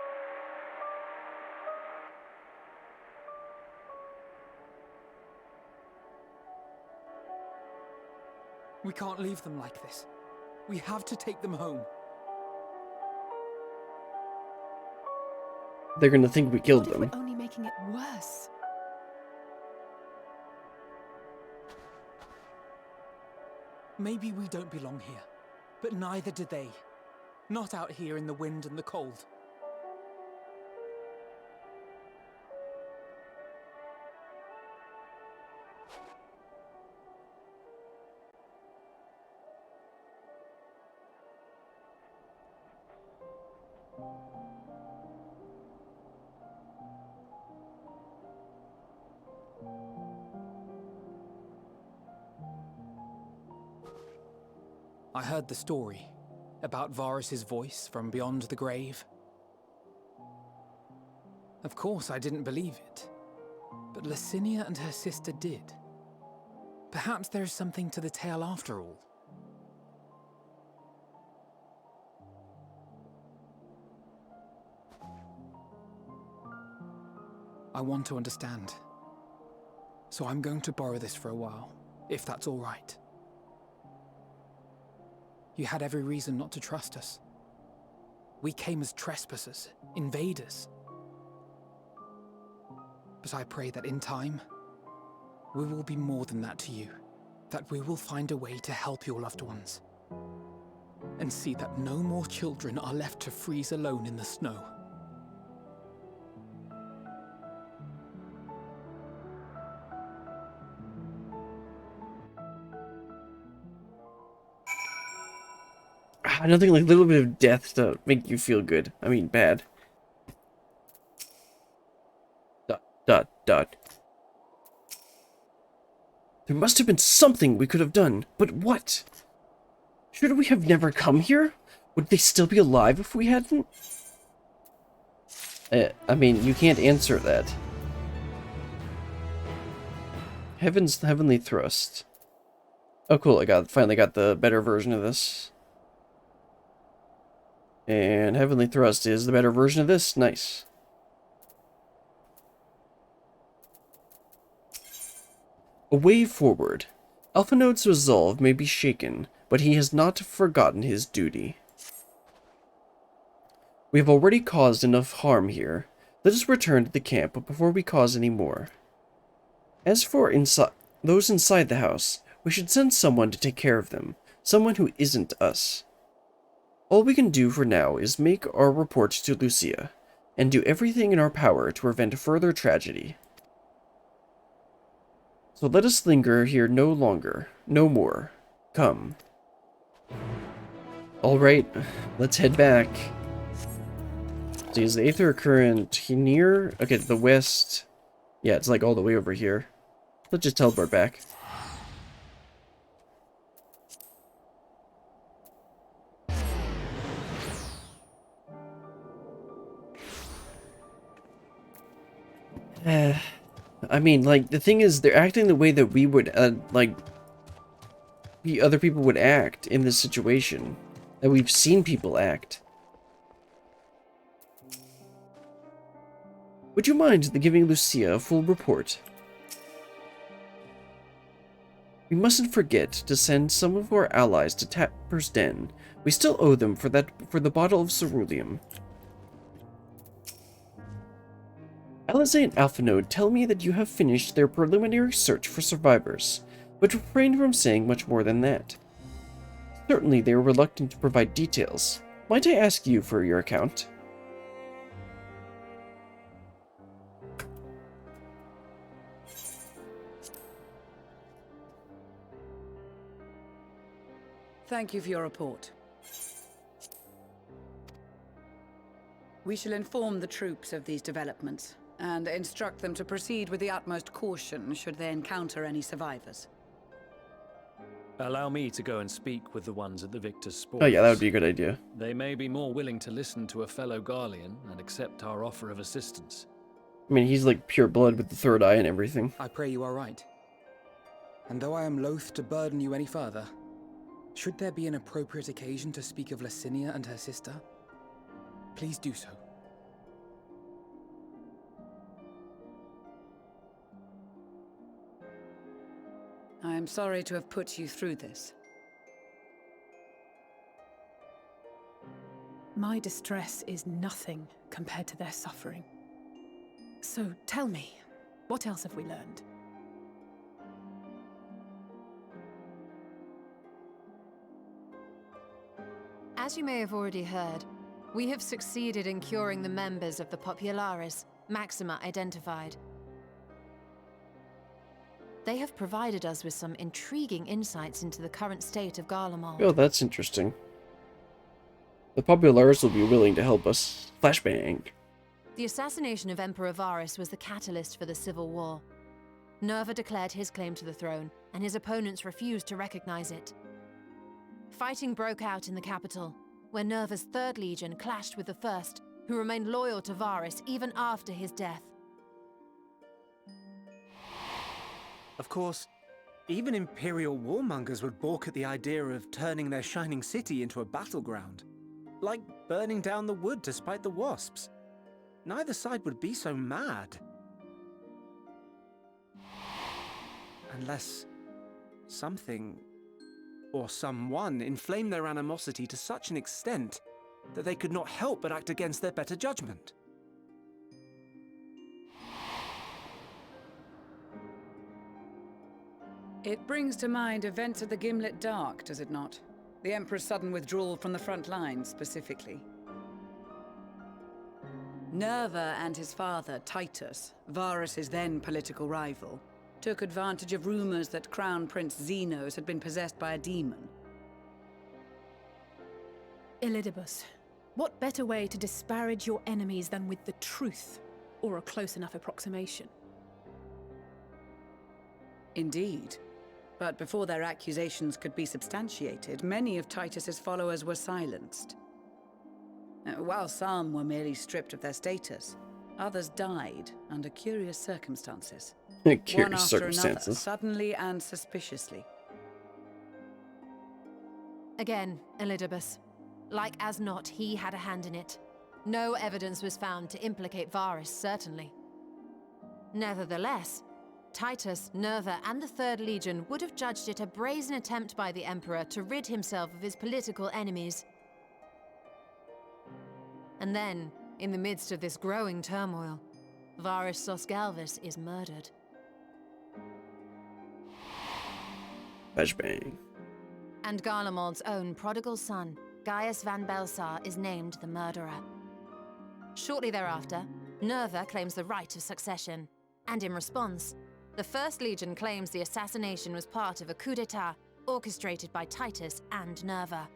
We can't leave them like this. We have to take them home. They're gonna think we killed What if them. we're only making it worse? Maybe we don't belong here, but neither do they. Not out here in the wind and the cold. I heard the story about Varus's voice from beyond the grave. Of course, I didn't believe it, but Licinia and her sister did. Perhaps there is something to the tale after all. I want to understand. So I'm going to borrow this for a while, if that's all right. You had every reason not to trust us. We came as trespassers, invaders. But I pray that in time, we will be more than that to you. That we will find a way to help your loved ones. And see that no more children are left to freeze alone in the snow. Nothing like a little bit of death to make you feel good. I mean, bad. Dot, dot, dot. There must have been something we could have done, but what? Should we have never come here? Would they still be alive if we hadn't? I mean, you can't answer that. Heavenly Thrust. Oh, cool! Finally got the better version of this. And Heavenly Thrust is the better version of this. Nice. A way forward. Alphinode's resolve may be shaken, but he has not forgotten his duty. We have already caused enough harm here. Let us return to the camp before we cause any more. As for those inside the house, we should send someone to take care of them. Someone who isn't us. All we can do for now is make our report to Lucia, and do everything in our power to prevent further tragedy. So let us linger here no longer, no more. Come. Alright, let's head back. See, is the Aether Current near? Okay, to the west. Yeah, it's like all the way over here. Let's just teleport back. I mean, like, the thing is, they're acting the way that we would, like, the other people would act in this situation. That we've seen people act. Would you mind giving Lucia a full report? We mustn't forget to send some of our allies to Tapper's Den. We still owe them for the bottle of ceruleum. Alizé and Alphanode tell me that you have finished their preliminary search for survivors, but refrained from saying much more than that. Certainly they are reluctant to provide details. Might I ask you for your account? Thank you for your report. We shall inform the troops of these developments, and instruct them to proceed with the utmost caution should they encounter any survivors. Allow me to go and speak with the ones at the Victor's Sports. Oh yeah, that would be a good idea. They may be more willing to listen to a fellow Garlean and accept our offer of assistance. I mean, he's like pure blood with the third eye and everything. I pray you are right. And though I am loath to burden you any further, should there be an appropriate occasion to speak of Licinia and her sister, please do so. I am sorry to have put you through this. My distress is nothing compared to their suffering. So tell me, what else have we learned? As you may have already heard, we have succeeded in curing the members of the Populares, Maxima identified. They have provided us with some intriguing insights into the current state of Garlemald. Oh, that's interesting. The Populares will be willing to help us. Flashbang. The assassination of Emperor Varus was the catalyst for the civil war. Nerva declared his claim to the throne, and his opponents refused to recognize it. Fighting broke out in the capital, where Nerva's 3rd Legion clashed with the 1st, who remained loyal to Varus even after his death. Of course, even Imperial warmongers would balk at the idea of turning their shining city into a battleground. Like burning down the wood to spite the wasps. Neither side would be so mad. Unless something or someone inflamed their animosity to such an extent that they could not help but act against their better judgment. It brings to mind events of the Gimlet Dark, does it not? The Emperor's sudden withdrawal from the front lines, specifically. Nerva and his father, Titus, Varus's then political rival, took advantage of rumors that Crown Prince Xenos had been possessed by a demon. Elidibus, what better way to disparage your enemies than with the truth, or a close enough approximation? Indeed. But before their accusations could be substantiated, many of Titus's followers were silenced. While some were merely stripped of their status, others died under curious circumstances. One after another, suddenly and suspiciously. Again, Elidibus. Like as not, he had a hand in it. No evidence was found to implicate Varus, certainly. Nevertheless, Titus, Nerva, and the Third Legion would have judged it a brazen attempt by the Emperor to rid himself of his political enemies. And then, in the midst of this growing turmoil, Varus Sosgalvis is murdered. Flashbang. And Garlemald's own prodigal son, Gaius van Belsar, is named the murderer. Shortly thereafter, Nerva claims the right of succession, and in response, the First Legion claims the assassination was part of a coup d'etat orchestrated by Titus and Nerva.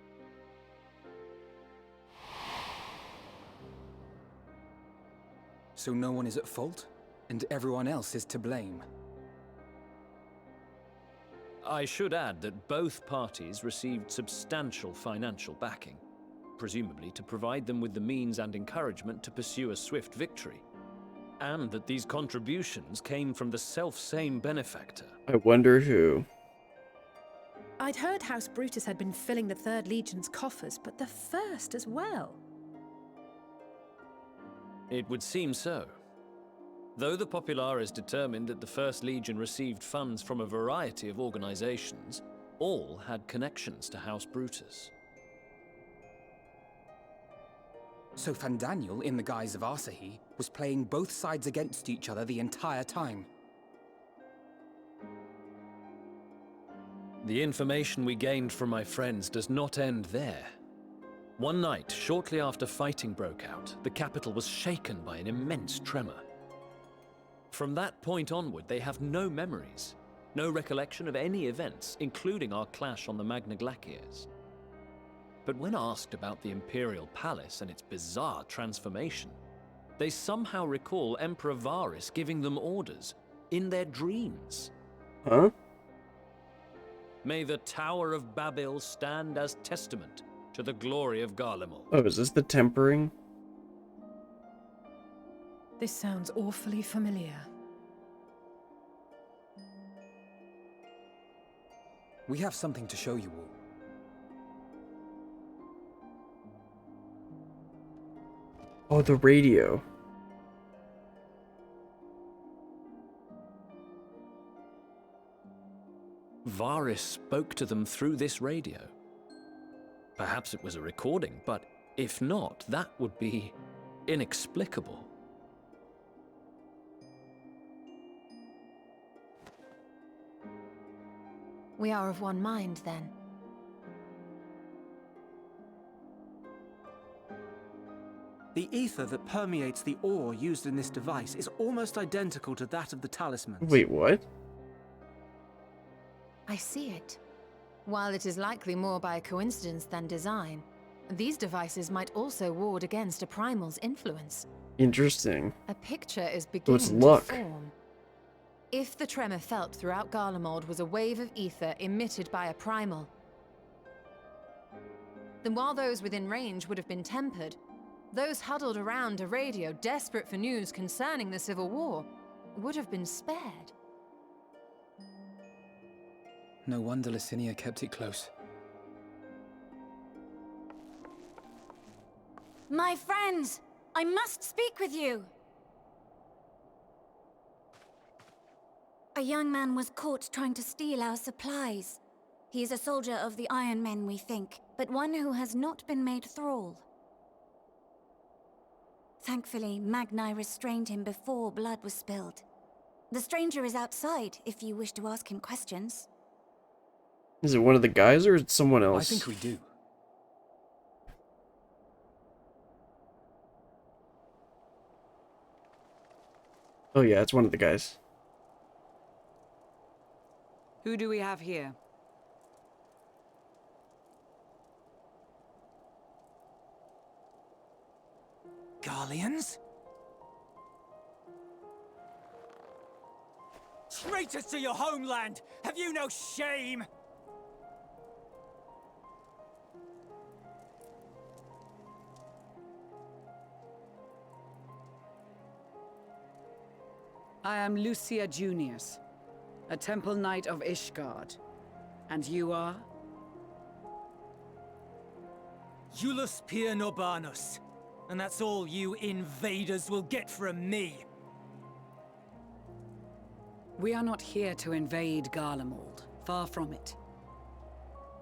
So no one is at fault, and everyone else is to blame. I should add that both parties received substantial financial backing, presumably to provide them with the means and encouragement to pursue a swift victory. And that these contributions came from the self-same benefactor. I wonder who. I'd heard House Brutus had been filling the Third Legion's coffers, but the First as well. It would seem so. Though the Populares determined that the First Legion received funds from a variety of organizations, all had connections to House Brutus. So Fandaniel, in the guise of Asahi, was playing both sides against each other the entire time. The information we gained from my friends does not end there. One night, shortly after fighting broke out, the capital was shaken by an immense tremor. From that point onward, they have no memories, no recollection of any events, including our clash on the Magna Glaciers. But when asked about the Imperial Palace and its bizarre transformation, they somehow recall Emperor Varus giving them orders in their dreams. Huh? May the Tower of Babel stand as testament to the glory of Garlemald. Oh, is this the tempering? This sounds awfully familiar. We have something to show you all. Oh, the radio. Varus spoke to them through this radio. Perhaps it was a recording, but if not, that would be inexplicable. We are of one mind, then. The ether that permeates the ore used in this device is almost identical to that of the talismans. Wait, what? I see it. While it is likely more by coincidence than design, these devices might also ward against a primal's influence. Interesting. A picture is So beginning it's luck. to form. If the tremor felt throughout Garlemald was a wave of ether emitted by a primal, then while those within range would have been tempered, those huddled around a radio desperate for news concerning the Civil War would have been spared. No wonder Licinia kept it close. My friends, I must speak with you. A young man was caught trying to steal our supplies. He is a soldier of the Iron Men, we think, but one who has not been made thrall. Thankfully, Magni restrained him before blood was spilled. The stranger is outside, if you wish to ask him questions. Is it one of the guys or is it someone else? I think we do. Oh yeah, it's one of the guys. Who do we have here? Garleans? Traitors to your homeland! Have you no shame? I am Lucia Junius, a Temple Knight of Ishgard. And you are? Iulus Pier Norbanus. And that's all you invaders will get from me. We are not here to invade Garlemald. Far from it.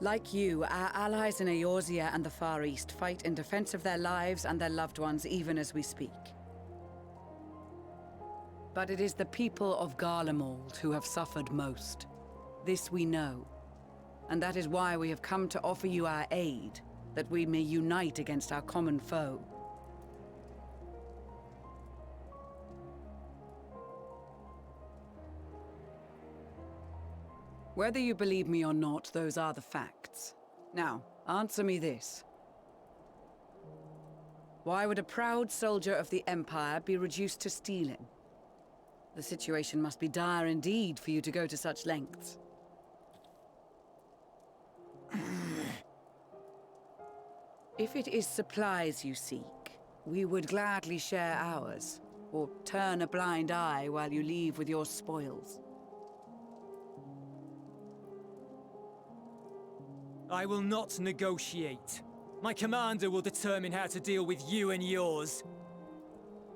Like you, our allies in Eorzea and the Far East fight in defense of their lives and their loved ones even as we speak. But it is the people of Garlemald who have suffered most. This we know. And that is why we have come to offer you our aid, that we may unite against our common foe. Whether you believe me or not, those are the facts. Now, answer me this. Why would a proud soldier of the Empire be reduced to stealing? The situation must be dire indeed for you to go to such lengths. If it is supplies you seek, we would gladly share ours, or turn a blind eye while you leave with your spoils. I will not negotiate. My commander will determine how to deal with you and yours.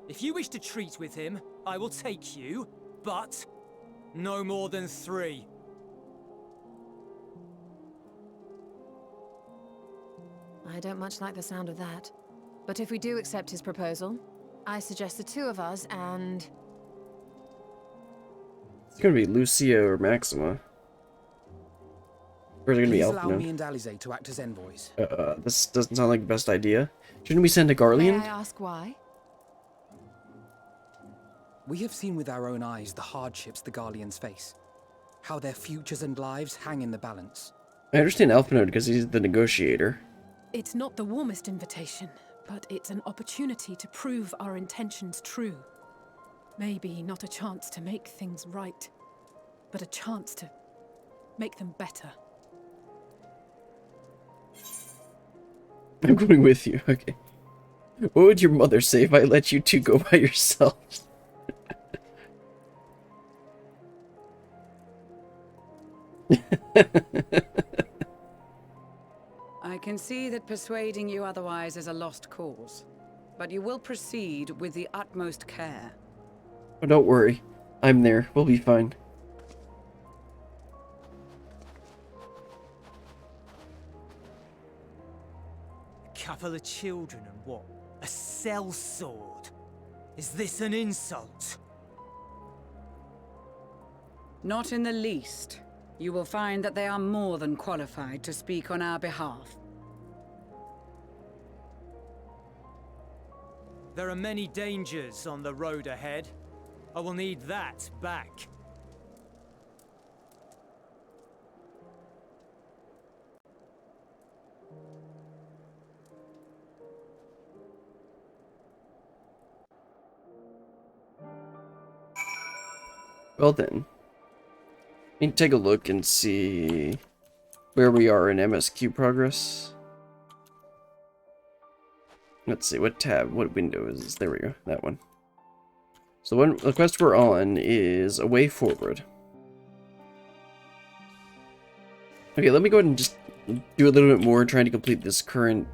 If you wish to treat with him, I will take you, but no more than 3. I don't much like the sound of that. But if we do accept his proposal, I suggest the 2 of us and... It's gonna be Lucia or Maxima. Or is it gonna be Please allow Alphinaud? me and Alize to act as envoys. This doesn't sound like the best idea. Shouldn't we send a May Garlean? I ask why? We have seen with our own eyes the hardships the Garleans face. How their futures and lives hang in the balance. I understand Alphinaud because he's the negotiator. It's not the warmest invitation, but it's an opportunity to prove our intentions true. Maybe not a chance to make things right, but a chance to make them better. I'm going with you, okay. What would your mother say if I let you 2 go by yourselves? I can see that persuading you otherwise is a lost cause, but you will proceed with the utmost care. Oh, don't worry. I'm there. We'll be fine. Couple of children and what? A sellsword? Is this an insult? Not in the least. You will find that they are more than qualified to speak on our behalf. There are many dangers on the road ahead. I will need that back. Well then. Let me take a look and see where we are in MSQ progress. Let's see, what tab, what window is this? There we go, that one. So the quest we're on is A Way Forward. Okay, let me go ahead and just do a little bit more trying to complete this current...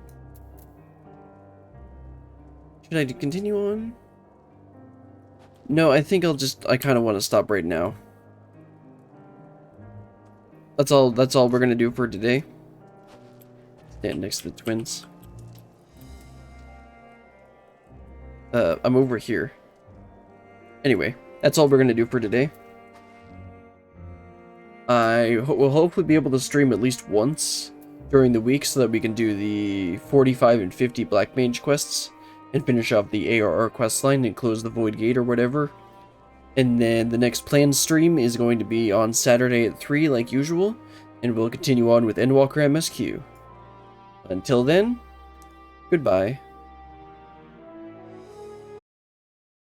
Should I continue on? No, I think I kind of want to stop right now. That's all we're gonna do for today. Stand next to the twins. I'm over here. Anyway, that's all we're gonna do for today. I will hopefully be able to stream at least once during the week so that we can do the 45 and 50 Black Mage quests and finish off the ARR quest line and close the Void Gate or whatever. And then the next planned stream is going to be on Saturday at 3 like usual, and we'll continue on with Endwalker MSQ. Until then, goodbye.